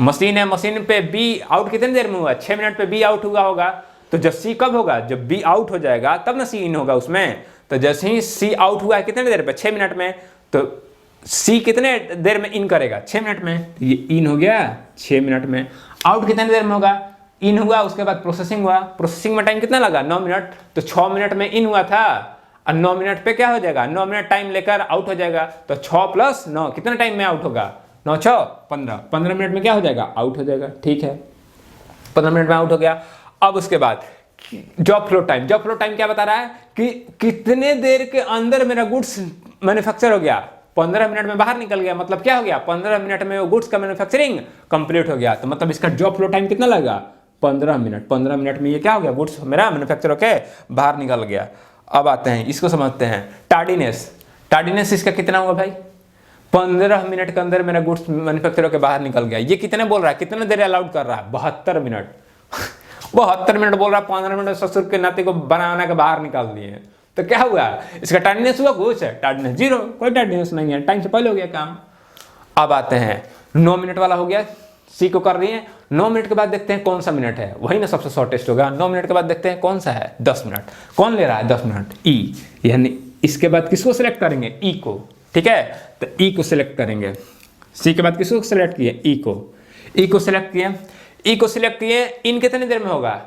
मशीन है, मशीन पे बी आउट कितने देर में हुआ, 6 मिनट पे बी आउट हुआ होगा। तो जब सी कब होगा, जब बी आउट हो जाएगा तब ना सी इन होगा उसमें। तो जैसे ही सी आउट हुआ है कितने देर पे, 6 मिनट में, तो सी कितने देर में इन करेगा, 6 मिनट में। तो ये इन हो गया 6 मिनट में। आउट कितने देर में होगा, इन हुआ, उसके बाद प्रोसेसिंग हुआ, प्रोसेसिंग में टाइम कितना लगा, 9 मिनट। तो 6 मिनट में इन हुआ था और 9 मिनट पे क्या हो जाएगा, 9 मिनट टाइम लेकर आउट हो जाएगा। तो 6 + 9 कितना टाइम में आउट होगा, 9 × 6 15, 15 मिनट में क्या हो जाएगा, आउट हो जाएगा। ठीक है, 15 मिनट में आउट हो गया। अब उसके बाद job flow time, job flow time क्या बता रहा है कि कितने देर के अंदर मेरा गुड्स मैन्युफैक्चर हो गया, 15 मिनट में बाहर निकल गया, मतलब क्या हो गया, 15 मिनट में वो गुड्स का मैन्युफैक्चरिंग कंप्लीट हो गया। तो मतलब इसका जॉब फ्लो टाइम कितना लगेगा, 15 मिनट। 15 मिनट में ये क्या हो गया, गुड्स मेरा मैन्युफैक्चर होके बाहर निकल गया। अब आते हैं इसको समझते हैं, टार्डीनेस। टार्डीनेस इसका कितना होगा भाई, 15 मिनट के अंदर मेरा गुड्स मैन्युफैक्चर होकर बाहर निकल गया। ये कितने बोल रहा है, कितने देर अलाउड कर रहा है, 72 मिनट 72 मिनट बोल रहा है, 15 मिनट ससुर के नाते को बना के बाहर निकाल दिए। तो क्या हुआ, इसका टार्डीनेस हुआ कुछ, टार्डीनेस 0, कोई टार्डीनेस नहीं है, टाइम से पहले हो गया काम। अब आते हैं 9 मिनट वाला हो गया, सी को कर रही है। 9 मिनट के बाद देखते हैं कौन सा मिनट है, वही ना सबसे शॉर्टेस्ट होगा। 9 मिनट के बाद देखते हैं कौन सा है, 10 मिनट। कौन ले रहा है 10 मिनट, ई। यानी इसके बाद किसको सिलेक्ट करेंगे, ई को। ठीक है, तो ई को सिलेक्ट करेंगे। सी के बाद किसको सिलेक्ट किए, ई को। ई को सिलेक्ट किए, ई को सिलेक्ट किए। इन कितने देर में होगा,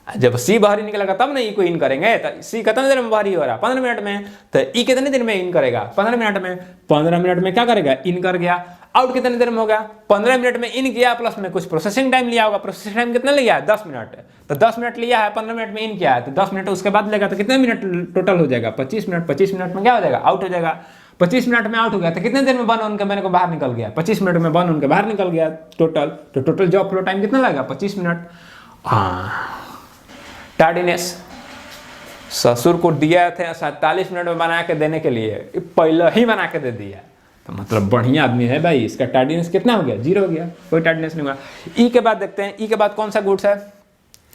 जब सी बाहरी निकलेगा तब ना ई को इन करेंगे। तो सी कितने देर में बाहरी हो रहा है, 15 मिनट में। तो ई कितने देर में इन करेगा, 15 मिनट में। 15 मिनट में क्या करेगा, इन कर गया। आउट कितने देर में होगा, 15 मिनट में इन किया, प्लस में कुछ प्रोसेसिंग टाइम लिया होगा। प्रोसेसिंग टाइम कितना लिया है, 10 मिनट। तो 10 मिनट लिया है, 15 मिनट में इन किया है, तो 10 मिनट उसके बाद लेगा, तो कितने मिनट टोटल हो जाएगा, 25 मिनट। 25 मिनट में क्या हो जाएगा, आउट हो जाएगा। 25 मिनट में आउट हो गया, तो कितने देर में बन उनके मेरे को बाहर निकल गया, 25 मिनट में बन उनके बाहर निकल गया टोटल। तो टोटल जॉब फ्लो टाइम कितना लगेगा, 25 मिनट। टार्डीनेस, ससुर को दिया थे 47 मिनट में बना के देने के लिए, पहले ही बना के दे दिया, तो मतलब बढ़िया आदमी है भाई। इसका टार्डीनेस कितना हो गया, 0 हो गया, कोई टार्डीनेस नहीं हुआ। ई के बाद देखते हैं, ई के बाद कौन सा गुड्स है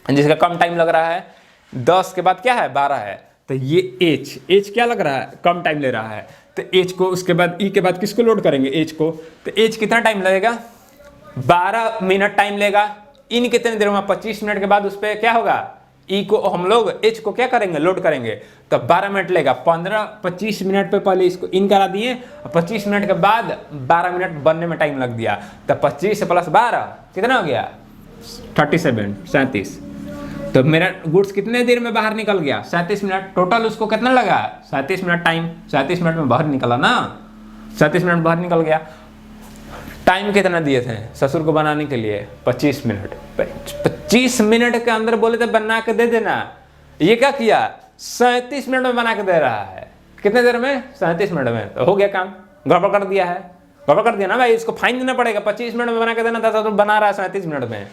जिसका कम टाइम लग रहा है, 10 के बाद क्या है, 12 है। तो ये एच, एच क्या लग रहा है, कम टाइम ले रहा है। तो एच को, उसके बाद ई के बाद किसको लोड करेंगे, एच को। तो एच कितना टाइम लगेगा, 12 मिनट टाइम लेगा। इन कितने देर में, 25 मिनट के बाद उस पर क्या होगा, ई को हम लोग एच को क्या करेंगे, लोड करेंगे। तो 12 मिनट लेगा। 25 मिनट पे पहले इसको इन करा दिए, 25 मिनट के बाद 12 मिनट बनने में टाइम लग दिया। तो 25 + 12 कितना हो गया, 37। तो मेरा गुड्स कितने देर में बाहर निकल गया, 37 मिनट। टोटल उसको कितना लगा, 37 मिनट टाइम। 37 मिनट में बाहर निकला ना, 37 मिनट बाहर निकल गया। टाइम कितना दिए थे ससुर को बनाने के लिए, 25 मिनट। 25 मिनट के अंदर बोले थे बना के दे देना, ये क्या किया, 37 मिनट में बना के दे रहा है। कितने देर में, 37 मिनट में। तो हो गया काम, गड़बड़ कर दिया है, गड़बड़ कर दिया ना भाई। इसको फाइन देना पड़ेगा, 25 मिनट में बना के देना था तो बना रहा है 37 मिनट में,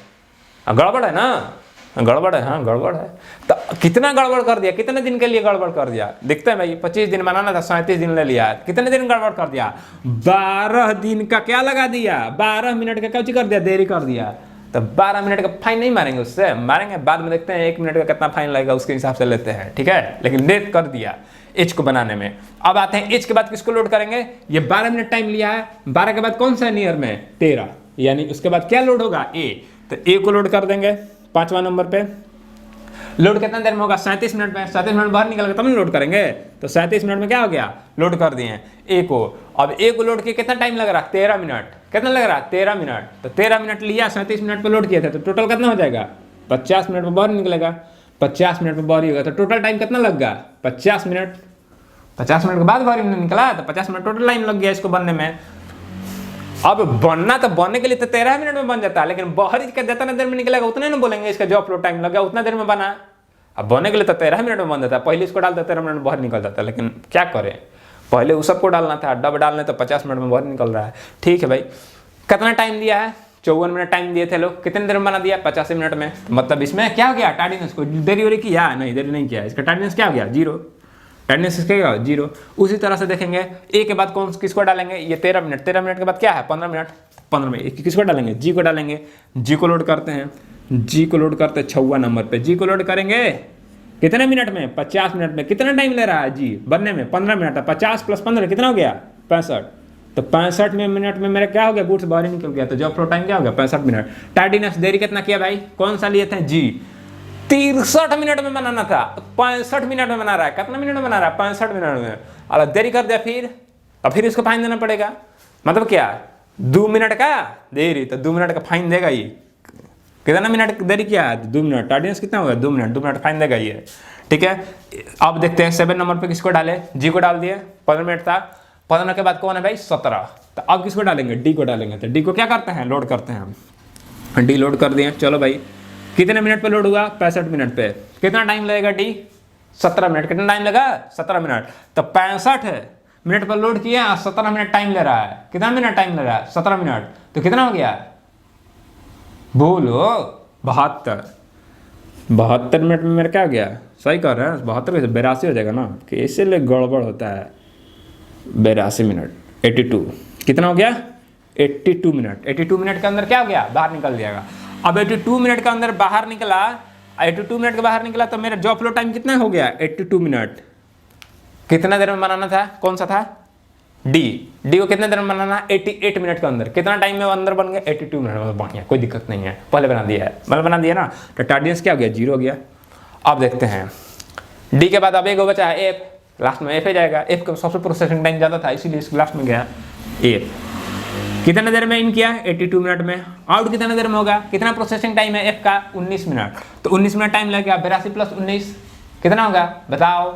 गड़बड़ है ना, गड़बड़ है। हाँ गड़बड़ है। तो कितना गड़बड़ कर दिया, कितने दिन के लिए गड़बड़ कर दिया, दिखता है भाई। 25 दिन बनाना था, 37 दिन ले लिया, कितने दिन गड़बड़ कर दिया, 12 दिन का क्या लगा दिया, 12 मिनट का क्या कर दिया, देरी कर दिया। तो 12 मिनट का फाइन नहीं मारेंगे, उससे मारेंगे बाद में, देखते हैं 1 मिनट का कितना फाइन लगेगा, उसके हिसाब से लेते हैं। ठीक है, लेकिन लेट कर दिया एच को बनाने में। अब आते हैं एच के बाद किसको लोड करेंगे, ये 12 मिनट टाइम लिया है। 12 के बाद कौन सा है नियर में, 13, यानी उसके बाद क्या लोड होगा, ए। तो ए को लोड कर देंगे 5वां नंबर पे। लोड कितना देर में होगा, 37 मिनट में। 37 मिनट बाहर निकल तब लोड करेंगे। तो 37 मिनट में क्या हो गया, लोड कर दिए ए को। अब ए को लोड किया, कितना टाइम लग रहा, 13 मिनट। कितना लग रहा, 13 मिनट। तो 13 मिनट लिया, 37 मिनट पे लोड किया था, तो टोटल कितना हो जाएगा, 50 मिनट में बाहर निकलेगा। 50 मिनट में बाहर होगा, तो टोटल टाइम कितना लग गया, 50 मिनट। 50 मिनट के बाद बाहर निकला, तो 50 मिनट टोटल टाइम लग गया इसको बनने में। अब बनना तो बनने के लिए तो 13 मिनट में बन जाता है, लेकिन बाहर का जितना देर में निकलेगा उतना ना बोलेंगे इसका जॉब फ्लो टाइम लगा, उतना देर में बना। अब बनने के लिए तो 13 मिनट में बन जाता है, पहले इसको डालते 13 मिनट में बाहर निकल जाता है। लेकिन क्या करें, पहले उस सबको डालना था, डब डालने तो 50 मिनट में बाहर निकल रहा है। ठीक है भाई, कितना टाइम दिया है, 54 मिनट टाइम दिए थे लोग, कितने देर में बना दिया, 85 मिनट में। तो मतलब इसमें क्या हो गया, टार्डीनेस को देरी वरी किया नहीं, देरी नहीं किया, इसका टार्डीनेस क्या हो गया, 0। टार्डीनेस क्या 0। उसी तरह से देखेंगे ए के बाद कौन किसको डालेंगे, ये 13 मिनट। 13 मिनट के बाद क्या है, 15 मिनट। 15 मिनट किसको डालेंगे, जी को डालेंगे। जी को लोड करते हैं। जी को लोड करते 6वां नंबर पे। जी को लोड करेंगे कितने मिनट में? 50 मिनट में। कितना टाइम ले रहा है जी बनने में? 15 मिनट है। 50 + 15 कितना हो गया? 65। तो 65 मिनट में मेरा क्या हो गया? गुड्स बाहर निकल गया। तो जॉब फ्लो टाइम क्या हो गया? 65 मिनट। टार्डीनेस देरी कितना किया भाई? कौन सा लिए थे? जी 63 मिनट में बनाना था, 65 मिनट में बना रहा है। कितना मिनट में बना रहा है? 65 मिनट में। अलग देरी कर दिया फिर, और फिर इसको फाइन देना पड़ेगा। मतलब क्या? 2 मिनट का देरी तो 2 मिनट का फाइन देगा ये। कितना मिनट देरी किया है? 2 मिनट। टार्डीनेस कितना होगा? 2 मिनट। 2 मिनट फाइन देगा ये। ठीक है, अब देखते हैं 7 नंबर पे किसको डाले। जी को डाल दिए, 15 मिनट था। 15 के बाद कौन है भाई? 17। तो अब किसको डालेंगे? डी को डालेंगे। तो डी को क्या करते हैं? लोड करते हैं हम। डी लोड कर दिए। चलो भाई, कितने मिनट पे लोड हुआ? 65 मिनट पे। कितना टाइम लगेगा डी? 17 मिनट। कितना टाइम लगा? 17 मिनट। तो 65 मिनट पर लोड किया, 17 मिनट टाइम ले रहा है। कितना मिनट टाइम ले रहा है? 17 मिनट। तो कितना हो गया? बोलो 72। 72 मिनट में मेरा क्या हो गया? सही कर रहे हैं, 72 से 82 हो जाएगा ना, कि इसीलिए गड़बड़ होता है। 82 मिनट 82 कितना हो गया? 82 मिनट। 82 मिनट के अंदर क्या हो गया? बाहर निकल जाएगा। अब 82 मिनट के अंदर बाहर निकला, 82 मिनट के बाहर निकला तो मेरा जॉब फ्लो टाइम कितना हो गया? 82 मिनट। कितना देर में बनाना था? कौन सा था? डी। डी को कितने देर में बनाना? 88 मिनट के अंदर। कितना टाइम में अंदर बन गया? 82 मिनट में। बढ़िया, कोई दिक्कत नहीं है, पहले बना दिया है, मतलब बना दिया ना। तो टार्डीनेस क्या हो गया? 0 हो गया। अब देखते हैं डी के बाद अब एक बचा है एफ। लास्ट में एफ ही जाएगा। एफ का सबसे प्रोसेसिंग टाइम ज़्यादा था, इसीलिए इसके लास्ट में गया एफ। कितने देर में इन किया? 82 मिनट में। आउट कितने देर में होगा? कितना प्रोसेसिंग टाइम है एफ का? 19 मिनट। तो 19 मिनट टाइम लग गया। 82 + 19 कितना होगा? बताओ।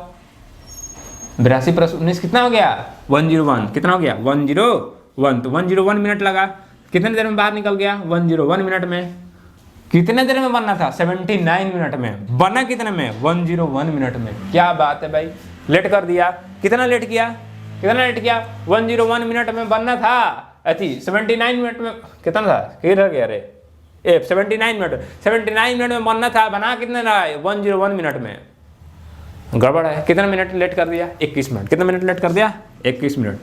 82 + 19 कितना हो गया? 101। कितना हो गया? 101। तो 101 मिनट लगा। कितने देर में बाहर निकल गया? 101 मिनट में। कितने देर में बनना था? 79 मिनट में। बना कितने में? 101 मिनट में। क्या बात है भाई, लेट कर दिया। कितना लेट किया? कितना लेट किया? 101 मिनट में बनना था। अथी 79 मिनट में कितना था? किधर गया रे? 79 मिनट। 79 मिनट में बनना था, बना कितने रहा है? 101 मिनट में। गड़बड़ है। कितना मिनट लेट कर दिया? 21 मिनट। कितना मिनट लेट कर दिया? 21 मिनट।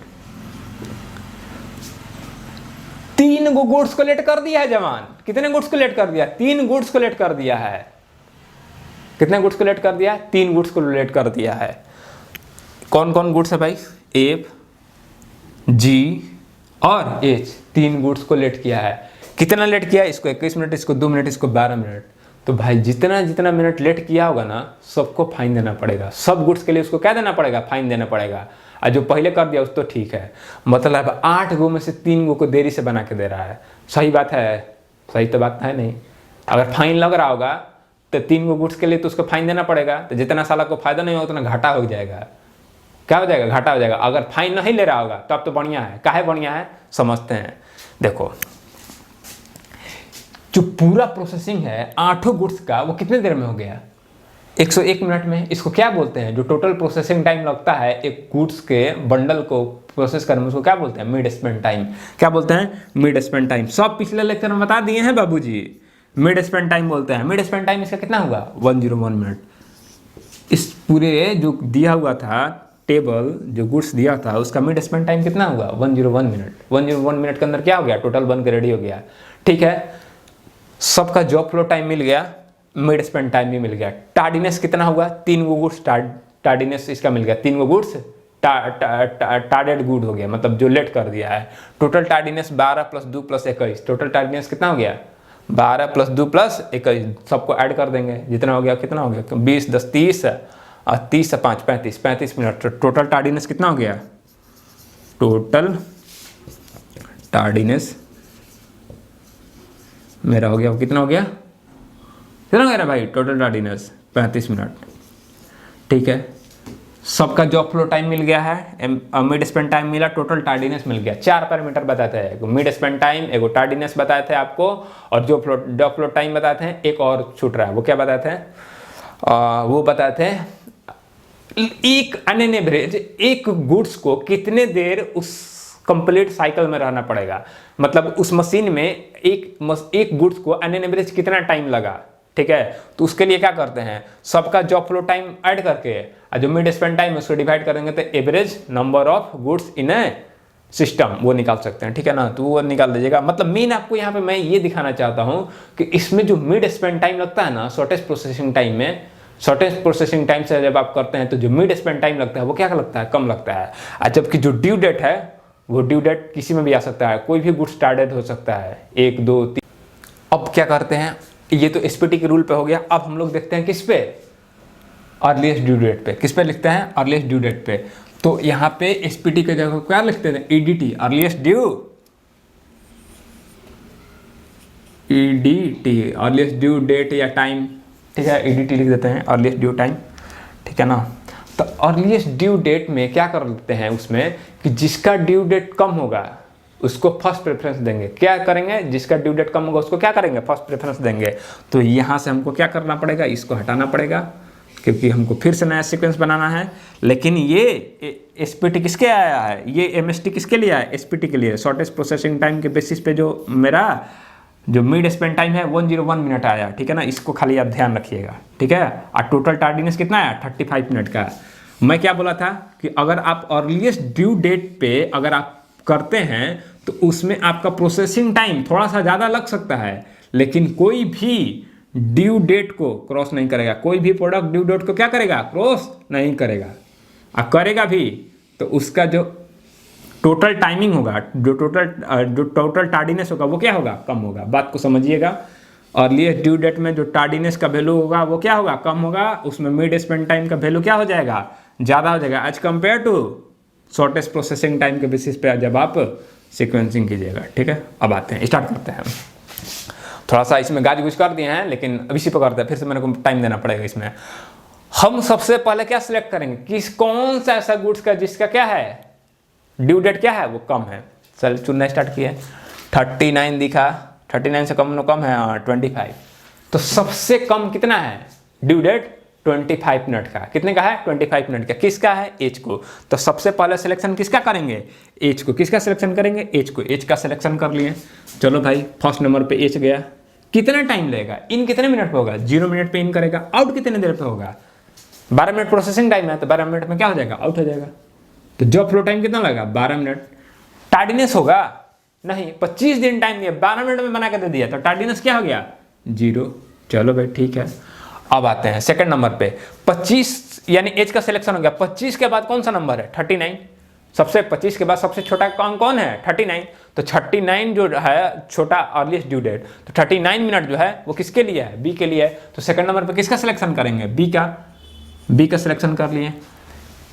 3 गुड्स को लेट कर दिया है जवान। कितने गुड्स को लेट कर दिया? 3 गुड्स को लेट कर दिया है। कितने गुड्स को लेट कर दिया? 3 गुड्स को लेट कर दिया है। कौन कौन गुड्स है भाई? एफ, जी और एच। 3 गुड्स को लेट किया है। कितना लेट किया? इसको 21 मिनट, इसको 2 मिनट, इसको 12 मिनट। तो भाई जितना जितना मिनट लेट किया होगा ना, सबको फाइन देना पड़ेगा। सब गुड्स के लिए उसको क्या देना पड़ेगा? फाइन देना पड़ेगा। और जो पहले कर दिया उस तो ठीक है, मतलब 8 गो में से 3 गो को देरी से बना के दे रहा है। सही बात है? सही तो बात है नहीं। अगर फाइन लग रहा होगा तो 3 गो गुड्स के लिए तो उसको फाइन देना पड़ेगा। तो जितना साल को फायदा नहीं होगा उतना घाटा हो जाएगा। क्या हो जाएगा? घाटा हो जाएगा। अगर फाइन नहीं ले रहा होगा तब तो बढ़िया है। काहे बढ़िया है? समझते हैं। देखो, जो पूरा प्रोसेसिंग है 8 गुड्स का, वो कितने देर में हो गया? 101 मिनट में। इसको क्या बोलते हैं? जो टोटल प्रोसेसिंग टाइम लगता है एक गुड्स के बंडल को प्रोसेस करने में, उसको क्या बोलते हैं? Mid Spain time. क्या बोलते हैं? Mid Spain time. सब पिछले लेक्चर में बता दिए हैं बाबूजी। मिड स्पेन टाइम बोलते हैं। मिड स्पेन टाइम इसका कितना हुआ? 101 मिनट। इस पूरे जो दिया हुआ था टेबल, जो गुड्स दिया था, उसका मिड स्पेन टाइम कितना हुआ? 101 मिनट। 101 मिनट के अंदर क्या हो गया? टोटल बन के रेडी हो गया। ठीक है, सबका जॉब फ्लो टाइम मिल गया, मिड स्पेन टाइम भी मिल गया। टार्डीनेस कितना हुआ? 3 गो गुड्स टार्डीनेस इसका मिल गया। 3 गो गुड्स टार्डेड गुड हो गया, मतलब जो लेट कर दिया है। Total tardiness 12 + 2 + 21। टोटल टार्डीनेस कितना हो गया? 12 + 2 + 21। सबको ऐड कर देंगे, जितना हो गया कितना हो गया? 20 × 10 = 30 और 30 से 5 = 35 मिनट। टोटल टार्डीनेस कितना हो गया? टोटल टार्डीनेस मेरा हो गया, वो कितना हो गया? कितना हो गया भाई? Total tardiness 35 minute. ठीक है, सबका जॉब फ्लो टाइम मिल गया है, मिड स्पेन टाइम मिला, टोटल टार्डीनेस मिल गया। 4 पैरामीटर बताते हैं, एगो मिड स्पेन टाइम, एगो टार्डीनेस बताए थे आपको, और जॉब फ्लो टाइम बताते हैं। एक और छूट रहा है, वो क्या बताते हैं? वो बताते हैं एक अन एवरेज एक गुड्स को कितने देर उस कंप्लीट साइकिल में रहना पड़ेगा, मतलब उस मशीन में एक गुड्स को अन एवरेज कितना टाइम लगा। ठीक है, तो उसके लिए क्या करते हैं? सबका जॉब फ्लो टाइम ऐड करके जो मिड स्पेन टाइम है उसको डिवाइड करेंगे तो average number of goods in A system वो निकाल सकते हैं, ठीक है ना। तो वो निकाल दीजिएगा। मतलब मेन आपको यहाँ पे मैं ये दिखाना चाहता हूँ कि इसमें जो मिड स्पेंड टाइम लगता है ना शॉर्टेस्ट प्रोसेसिंग टाइम में, शॉर्टेस्ट प्रोसेसिंग टाइम से जब आप करते हैं तो जो मिड स्पेंड टाइम लगता है वो क्या लगता है, कम लगता है। और जबकि जो ड्यू डेट है वो ड्यू डेट किसी में भी आ सकता है, कोई भी गुड स्टार्ट डेट हो सकता है 1 2 3। अब क्या करते हैं, ये तो एसपीटी के रूल पे हो गया। अब हम लोग देखते हैं किस पे, अर्लीस्ट ड्यू डेट पे। किस पे लिखते हैं, अर्लीस्ट ड्यू डेट पे। तो यहाँ पे एसपीटी के जगह क्या लिखते हैं, EDT, earliest due, EDT, earliest due date या टाइम, ठीक है। ईडीटी लिख देते हैं, अर्लीस्ट ड्यू टाइम, ठीक है ना। तो अर्लीस्ट ड्यू डेट में क्या कर लेते हैं उसमें कि जिसका ड्यू डेट कम होगा उसको फर्स्ट प्रेफरेंस देंगे। क्या करेंगे, जिसका ड्यू डेट कम होगा उसको क्या करेंगे, फर्स्ट प्रेफरेंस देंगे। तो यहाँ से हमको क्या करना पड़ेगा, इसको हटाना पड़ेगा क्योंकि हमको फिर से नया सीक्वेंस बनाना है। लेकिन ये एसपीटी किसके आया है, ये एमएसटी किसके लिए आया है, एसपीटी के लिए। शॉर्टेस्ट प्रोसेसिंग टाइम के बेसिस पे जो मेरा जो मिड स्पेंड टाइम है 101 मिनट आया, ठीक है ना। इसको खाली आप ध्यान रखिएगा, ठीक है। और टोटल टार्डीनेस कितना आया, 35 मिनट का। मैं क्या बोला था कि अगर आप अर्लीस्ट ड्यू डेट पे अगर आप करते हैं तो उसमें आपका प्रोसेसिंग टाइम थोड़ा सा ज़्यादा लग सकता है, लेकिन कोई भी ड्यू डेट को क्रॉस नहीं करेगा। कोई भी प्रोडक्ट ड्यू डेट को क्या करेगा, क्रॉस नहीं करेगा। और करेगा भी तो उसका जो टोटल टाइमिंग होगा, जो टोटल टार्डीनेस होगा वो क्या होगा, कम होगा। बात को समझिएगा। अर्लीस्ट ड्यू डेट में जो टार्डीनेस का वैल्यू होगा वो क्या होगा, कम होगा। उसमें मिड स्पेंड टाइम का वैल्यू क्या हो जाएगा, ज़्यादा हो जाएगा as compare to shortest processing time के बेसिस पे जब आप सीक्वेंसिंग कीजिएगा, ठीक है। अब आते हैं, स्टार्ट करते हैं। थोड़ा सा इसमें गाज गुज कर दिए हैं लेकिन अब इसी पर करते हैं, फिर से मेरे को टाइम देना पड़ेगा इसमें। हम सबसे पहले क्या सिलेक्ट करेंगे, कौन सा ऐसा गुड्स का जिसका क्या है, ड्यू डेट क्या है वो कम है। चल चुनना स्टार्ट किए, 39 दिखा, 39 से कम है 25। तो सबसे कम कितना है ड्यू डेट, 25 मिनट का। कितने का है, 25 मिनट का। किसका है, एज को। तो सबसे पहले सिलेक्शन किसका करेंगे, एज को। किसका सिलेक्शन करेंगे, एज को। एज का सिलेक्शन कर लिए। चलो भाई फर्स्ट नंबर पे एज गया। कितना टाइम लगेगा, इन कितने मिनट पे होगा, 0 मिनट पे इन करेगा। आउट कितने देर पे होगा, 12 मिनट प्रोसेसिंग टाइम है तो 12 मिनट में क्या हो जाएगा, आउट हो जाएगा। तो जॉब फ्लो टाइम कितना लगेगा, 12 मिनट। टार्डीनेस होगा नहीं, 25 दिन टाइम दिया, 12 मिनट में बना के दे दिया तो टार्डीनेस क्या हो गया, 0। चलो भाई ठीक है। अब आते हैं सेकंड नंबर पे, 25 यानी एज का सिलेक्शन हो गया। 25 के बाद कौन सा नंबर है, 39। सबसे 25 के बाद सबसे छोटा कौन है, 39। तो 39 जो है छोटा अर्लीस्ट ड्यू डेट, तो 39 मिनट जो है वो किसके लिए है, बी के लिए है। तो सेकंड नंबर पे किसका सिलेक्शन करेंगे, बी का सिलेक्शन कर लिए।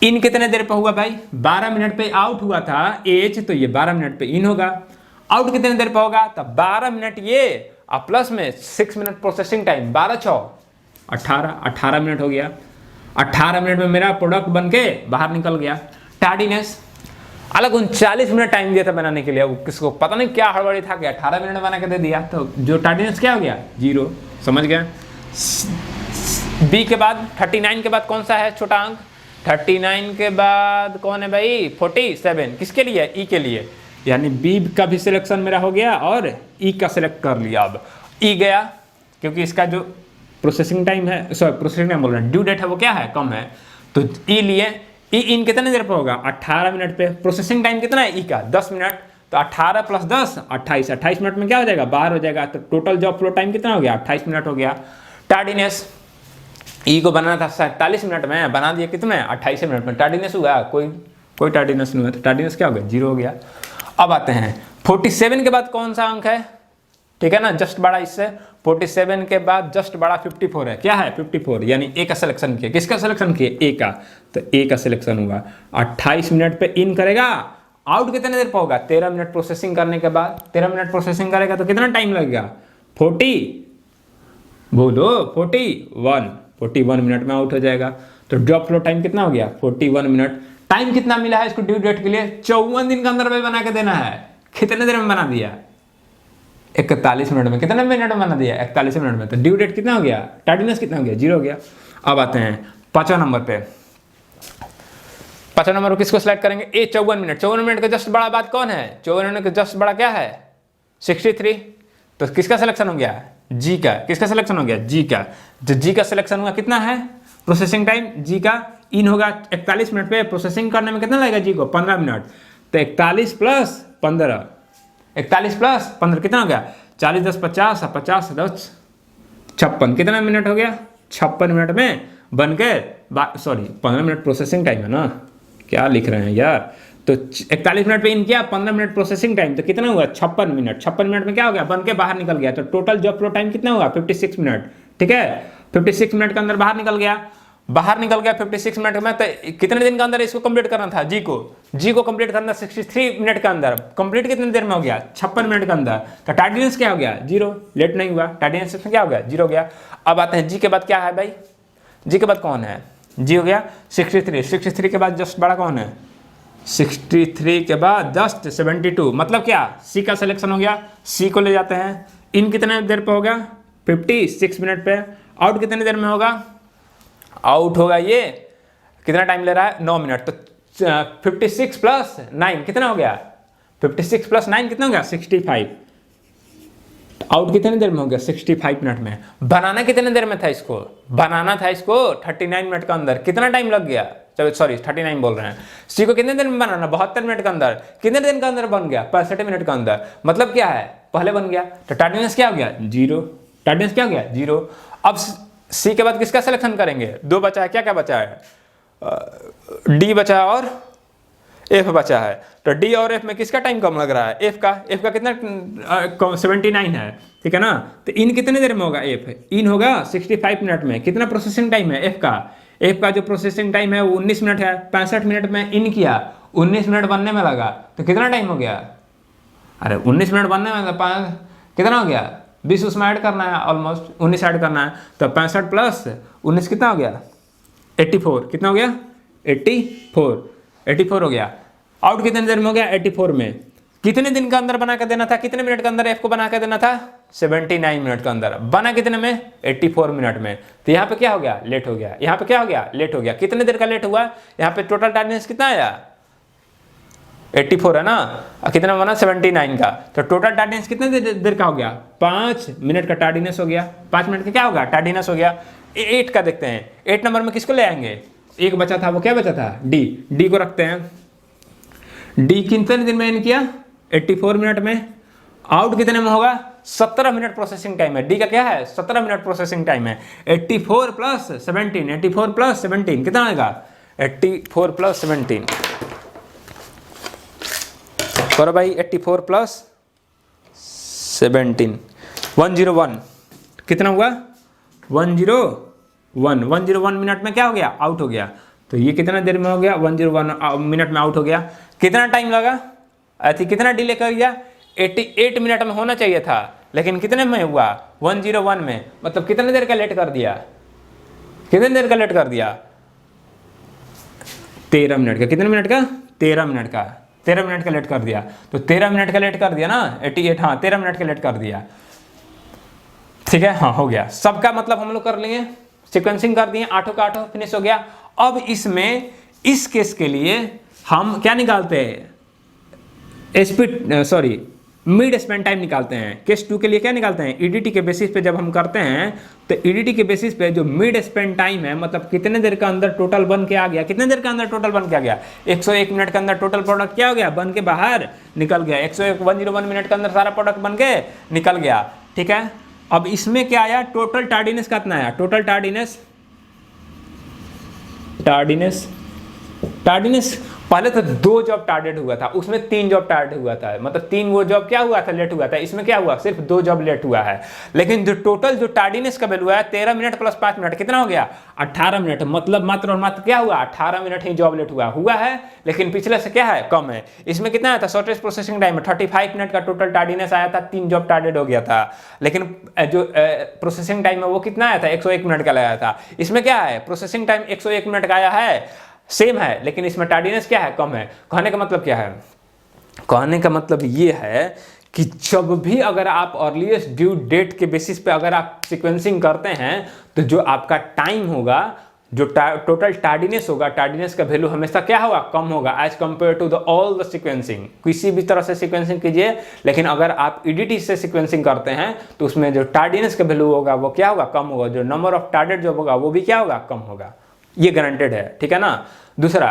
इन कितने देर पे हुआ भाई, 12 मिनट पे आउट हुआ था एज, तो ये 12 मिनट पे इन होगा। आउट कितने देर पे होगा, तब 12 मिनट ये और प्लस में 6 मिनट प्रोसेसिंग टाइम, 12 6 18 मिनट हो गया। 18 मिनट में मेरा प्रोडक्ट बन के बाहर निकल गया। टार्डीनेस अलग 39 मिनट टाइम दिया था बनाने के लिए, वो किसको पता नहीं क्या हड़बड़ी था कि 18 मिनट बना के दे दिया, तो जो टार्डीनेस क्या हो गया, 0। समझ गया। बी के बाद 39 के बाद कौन सा है छोटा अंक, 39 के बाद कौन है भाई, 47। किसके लिए, ई के लिए। यानी बी का भी सिलेक्शन मेरा हो गया और ई का सिलेक्ट कर लिया। अब ई गया क्योंकि इसका जो प्रोसेसिंग टाइम है, सॉरी प्रोसेसिंग टाइम बोल रहा है, ड्यू डेट है वो क्या है, कम है। तो ई लिए। ई इन कितने देर पे होगा, 18 मिनट पे। प्रोसेसिंग टाइम कितना है ई का, 10 मिनट। तो 18 + 10 28 मिनट में क्या हो जाएगा, बाहर हो जाएगा। तो टोटल जॉब फ्लो टाइम कितना हो गया, 28 मिनट हो गया। टार्डीनेस ई को बनाना था 47 मिनट में, बना दिया कितने, 28 मिनट में। टार्डीनेस हुआ, कोई टार्डीनेस नहीं हुआ, तो टार्डीनेस क्या हो गया, 0 हो गया। अब आते हैं 47 के बाद कौन सा अंक है, ठीक है ना, जस्ट बड़ा इससे। 47 के बाद जस्ट बड़ा 54 है। क्या है, 54। यानी ए का सिलेक्शन किया। किसका सिलेक्शन किया, ए का। तो ए का सिलेक्शन हुआ। 28 मिनट पे इन करेगा। आउट कितने देर पे होगा, 13 मिनट प्रोसेसिंग करने के बाद। 13 मिनट प्रोसेसिंग करेगा तो कितना टाइम लगेगा, 41 मिनट में आउट हो जाएगा। तो जॉब फ्लो टाइम कितना हो गया, 41 मिनट। टाइम कितना मिला है इसको ड्यू डेट के लिए, 54 दिन के अंदर में बना के देना है। कितने देर में बना दिया, 41 मिनट में। कितने मिनट में बना दिया, 41 मिनट में। तो ड्यू डेट कितना हो गया, टार्डीनेस कितना हो गया, 0 हो गया। अब आते हैं 5वां नंबर पे। 5वां नंबर को किसको सिलेक्ट करेंगे, ए 54 मिनट। 54 मिनट का जस्ट बड़ा बात कौन है, 54 मिनट का जस्ट बड़ा क्या है, 63। तो किसका सिलेक्शन हो गया, जी का। किसका सिलेक्शन हो गया, जी का। जो जी का सिलेक्शन हुआ कितना है, प्रोसेसिंग टाइम जी का इन होगा 41 मिनट पे। प्रोसेसिंग करने में कितना लगेगा जी को, 15 मिनट। तो 41 प्लस 15, 41 प्लस 15 कितना हो गया? 40 10 50, 50 10 56, कितना मिनट हो गया? 56 मिनट में बन के, सॉरी 15 मिनट प्रोसेसिंग टाइम है ना, क्या लिख रहे हैं यार। तो 41 मिनट पे इन किया, 15 मिनट प्रोसेसिंग टाइम, तो कितना हुआ? 56 मिनट। 56 मिनट में क्या हो गया? बन के बाहर निकल गया। तो टोटल जॉब फ्लो टाइम कितना हुआ? 56 मिनट। ठीक है, 56 मिनट के अंदर बाहर निकल गया। बाहर निकल गया 56 मिनट में, तो कितने दिन के अंदर इसको कंप्लीट करना था? जी को कंप्लीट करना 63 मिनट के अंदर। कंप्लीट कितनी देर में हो गया? 56 मिनट के अंदर। तो टार्डीनेस क्या हो गया? 0, लेट नहीं हुआ। टार्डीनेस में क्या हो गया? 0 हो गया। अब आते हैं जी के बाद क्या है भाई? जी के बाद कौन है? जी हो गया 63। 63 के बाद जस्ट बड़ा कौन है? 63 के बाद जस्ट 72, मतलब क्या? सी का सिलेक्शन हो गया। सी को ले जाते हैं। इन कितने देर पे होगा? 56 मिनट पे। आउट कितनी देर में होगा? आउट होगा ये, कितना टाइम ले रहा है? 9 मिनट। तो 56 प्लस 9 कितना हो गया? 56 प्लस 9 कितना हो गया? 65। आउट कितने देर में हो गया? 65 मिनट में। बनाना कितने देर में था इसको? बनाना था इसको 39 मिनट के अंदर। कितना टाइम लग गया? सॉरी 39 बोल रहे हैं। सी को कितने देर में बनाना? 72 मिनट के अंदर। कितने दिन के अंदर बन गया? 65 मिनट के अंदर। मतलब क्या है? पहले बन गया। तो टार्डीनेस क्या हो गया? 0। टार्डीनेस क्या हो गया? 0। अब सी के बाद किसका सिलेक्शन करेंगे? 2 बचा है। क्या क्या बचा है? डी बचा है और एफ बचा है। तो डी और एफ में किसका टाइम कम लग रहा है? एफ का कितना? 79 है। ठीक है ना। तो इन कितने देर में होगा? एफ इन होगा 65 मिनट में। कितना प्रोसेसिंग टाइम है एफ का? एफ का जो प्रोसेसिंग टाइम है वो 19 मिनट है। 65 मिनट में इन किया, 19 मिनट बनने में लगा, तो कितना टाइम हो गया? अरे 19 मिनट बनने में कितना हो गया? 20 उसमें ऐड करना है, ऑलमोस्ट 19 ऐड करना है। तो 65 प्लस 19 कितना हो गया? 84। कितना हो गया? 84 हो गया। आउट कितने देर में हो गया? 84 में। कितने दिन के अंदर बना के देना था? कितने मिनट के अंदर एफ को बना के देना था? 79 मिनट के अंदर। बना कितने में? 84 मिनट में। तो यहाँ पे क्या हो गया? लेट हो गया। यहाँ पे क्या हो गया? लेट हो गया। कितने देर का लेट हुआ? यहाँ पे टोटल टार्डीनेस कितना आया? 84 है ना, कितना बना? 79 का। तो टोटल टार्डीनेस कितने देर का हो गया? 5 मिनट का टार्डीनेस हो गया। 5 मिनट का क्या होगा? टार्डीनेस हो गया। 8 का देखते हैं। 8 नंबर में किसको ले आएंगे? एक बचा था, वो क्या बचा था? डी को रखते हैं। डी कितने दिन में इन किया? 84 मिनट में। आउट कितने में होगा? 17 मिनट प्रोसेसिंग टाइम है। डी का क्या है? 17 मिनट प्रोसेसिंग टाइम है। 84 प्लस 17, 84 प्लस 17 कितना आएगा? 84 प्लस 17 करो भाई। 84 प्लस 17 101 कितना हुआ? 101। 101 मिनट में क्या हो गया? आउट हो गया। तो ये कितना देर में हो गया? 101 मिनट में आउट हो गया। कितना टाइम लगा? कितना डिले कर गया? 88 मिनट में होना चाहिए था, लेकिन कितने में हुआ? 101 में। मतलब कितने देर का लेट कर दिया? कितने देर का लेट कर दिया? 13 मिनट का। कितने मिनट का? 13 मिनट का। 13 मिनट का लेट कर दिया। तो 13 मिनट का लेट कर दिया ना, 88, हाँ 13 मिनट का लेट कर दिया। ठीक है, हाँ हो गया। सबका मतलब हम लोग कर लेंगे, सीक्वेंसिंग कर दिए, 8 का 8 फिनिश हो गया। अब इसमें इस केस के लिए हम क्या निकालते हैं? मिड स्पेन टाइम निकालते हैं। केस 2 के लिए क्या निकालते हैं? ईडीटी के बेसिस पे जब हम करते हैं तो ईडीटी के बेसिस पे जो मिड स्पेन टाइम है, मतलब कितने देर का अंदर टोटल बन के आ गया, कितने देर का अंदर टोटल बन के आ गया? 101 मिनट के अंदर टोटल प्रोडक्ट क्या हो गया? बन के बाहर निकल गया। 101 मिनट के अंदर सारा प्रोडक्ट बन के निकल गया। ठीक है, अब इसमें क्या आया? टोटल टार्डीनेस कितना आया? टोटल टार्डीनेस पहले तो 2 जॉब टार्गेट हुआ था, उसमें 3 जॉब टार्गेट हुआ था, मतलब 3 वो जॉब क्या हुआ था? लेट हुआ था। इसमें क्या हुआ? सिर्फ 2 जॉब लेट हुआ है। लेकिन जो टोटल जो टार्डीनेस का वैल्यू है 13 मिनट प्लस 5 मिनट कितना हो गया? 18 मिनट। मतलब मात्र और मात्र क्या हुआ? 18 मिनट ही जॉब लेट हुआ है, लेकिन पिछले से क्या है? कम है। इसमें कितना आया था? शॉर्टेस्ट प्रोसेसिंग टाइम 35 मिनट का टोटल टार्डीनेस आया था, 3 जॉब टार्गेट हो गया था। लेकिन जो प्रोसेसिंग टाइम है वो कितना आया था? 101 मिनट का लगाया था। इसमें क्या है? प्रोसेसिंग टाइम 101 मिनट का आया है, सेम है, लेकिन इसमें टार्डीनेस क्या है? कम है। कहने का मतलब क्या है? कहने का मतलब ये है कि जब भी अगर आप अर्लीस्ट ड्यू डेट के बेसिस पे अगर आप सीक्वेंसिंग करते हैं तो जो आपका टाइम होगा, जो टोटल टार्डीनेस होगा, टार्डीनेस का वैल्यू हमेशा क्या होगा? कम होगा as compare to the all the sequencing. किसी भी तरह से सीक्वेंसिंग कीजिए, लेकिन अगर आप ईडीटी से सीक्वेंसिंग करते हैं तो उसमें जो टार्डीनेस का वैल्यू होगा वो क्या होगा? कम होगा। जो नंबर ऑफ टार्गेट जो होगा वो भी क्या होगा? कम होगा। ये गारंटेड है। ठीक है ना। दूसरा,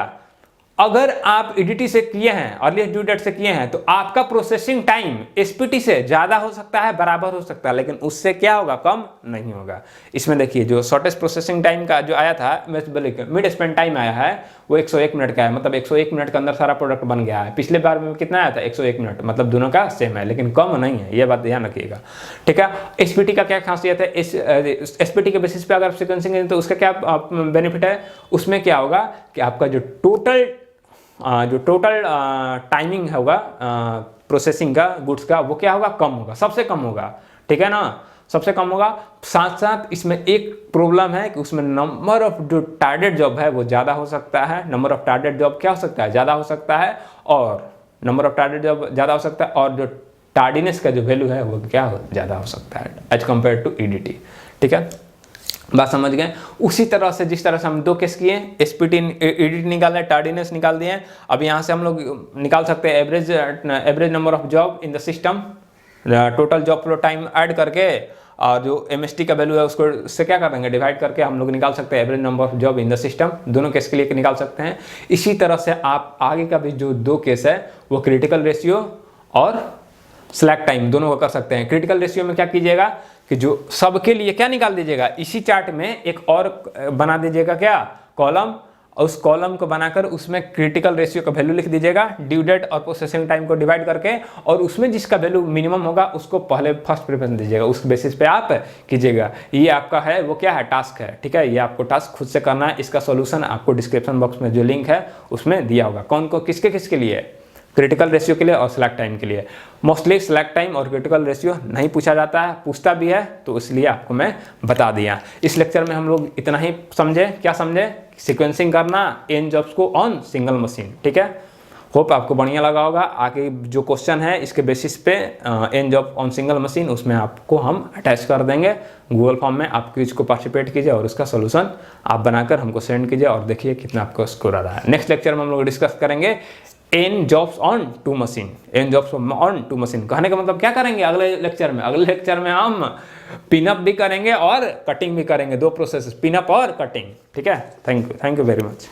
अगर आप ईडीटी से किए हैं, अर्लीस्ट ड्यू डेट से किए हैं, तो आपका प्रोसेसिंग टाइम एसपीटी से ज्यादा हो सकता है, बराबर हो सकता है, लेकिन उससे क्या होगा, कम नहीं होगा। इसमें देखिए जो शॉर्टेस्ट प्रोसेसिंग टाइम का जो आया था, मिड स्पेंड टाइम आया है वो 101 मिनट का है, मतलब 101 मिनट के अंदर सारा प्रोडक्ट बन गया है। पिछले बार में कितना आया था, 101 मिनट, मतलब दोनों का सेम है, लेकिन कम नहीं है, ये बात ध्यान रखिएगा, ठीक है। एसपीटी का क्या खासियत है, एसपीटी के बेसिस पे अगर सीक्वेंसिंग है तो उसका क्या बेनिफिट है, उसमें क्या होगा कि आपका जो टोटल टाइमिंग होगा प्रोसेसिंग का, गुड्स का, वो क्या होगा, कम होगा, सबसे कम होगा, ठीक है ना, सबसे कम होगा। साथ साथ इसमें एक प्रॉब्लम है कि उसमें नंबर ऑफ जो टारगेट जॉब है वो ज़्यादा हो सकता है, नंबर ऑफ टारगेट जॉब क्या हो सकता है, ज़्यादा हो सकता है, और नंबर ऑफ टारगेट जॉब ज़्यादा हो सकता है, और जो टार्डीनेस का जो वैल्यू है वो क्या हो, ज़्यादा हो सकता है एज कम्पेयर टू ईडीटी, ठीक है, बात समझ गए। उसी तरह से जिस तरह से हम दो केस किए, एसपीटी ईडीटी निकाल रहे, टार्डीनेस निकाल दिए, अब यहाँ से हम लोग निकाल सकते हैं average number of job in the system, total job flow time add करके, और जो एमएसटी का वैल्यू है उसको उससे क्या करेंगे, डिवाइड करके हम लोग निकाल सकते हैं average number of job in the system, दोनों केस के लिए निकाल सकते हैं। इसी तरह से आप आगे का भी जो दो केस है वो क्रिटिकल रेशियो और स्लैक टाइम दोनों को कर सकते हैं। क्रिटिकल रेशियो में क्या कीजिएगा कि जो सबके लिए क्या निकाल दीजिएगा, इसी चार्ट में एक और बना दीजिएगा, क्या कॉलम, और उस कॉलम को बनाकर उसमें क्रिटिकल रेशियो का वैल्यू लिख दीजिएगा, ड्यू डेट और प्रोसेसिंग टाइम को डिवाइड करके, और उसमें जिसका वैल्यू मिनिमम होगा उसको पहले फर्स्ट प्रेफरेंस दीजिएगा, उस बेसिस पे आप कीजिएगा। ये आपका है वो क्या है, टास्क है, ठीक है, ये आपको टास्क खुद से करना है। इसका सॉल्यूशन आपको डिस्क्रिप्शन बॉक्स में जो लिंक है उसमें दिया होगा, कौन को किसके लिए, क्रिटिकल रेशियो के लिए और स्लैक टाइम के लिए। मोस्टली स्लैक टाइम और क्रिटिकल रेशियो नहीं पूछा जाता है, पूछता भी है तो इसलिए आपको मैं बता दिया। इस लेक्चर में हम लोग इतना ही समझे, क्या समझे, सीक्वेंसिंग करना एन जॉब्स को ऑन सिंगल मशीन, ठीक है। होप आपको बढ़िया लगा होगा। आगे जो क्वेश्चन है इसके बेसिस पे N job on single machine, उसमें आपको हम अटैच कर देंगे गूगल फॉर्म में, आप क्विज को पार्टिसिपेट कीजिए और उसका सोल्यूशन आप बनाकर हमको सेंड कीजिए और देखिए कितना आपका स्कोर आ रहा है। नेक्स्ट लेक्चर में हम लोग डिस्कस करेंगे N jobs on two machine, N jobs on two machine. कहने का मतलब क्या करेंगे अगले लेक्चर में हम पिनअप भी करेंगे और कटिंग भी करेंगे, दो प्रोसेस, पिनअप और कटिंग, ठीक है। Thank you very much.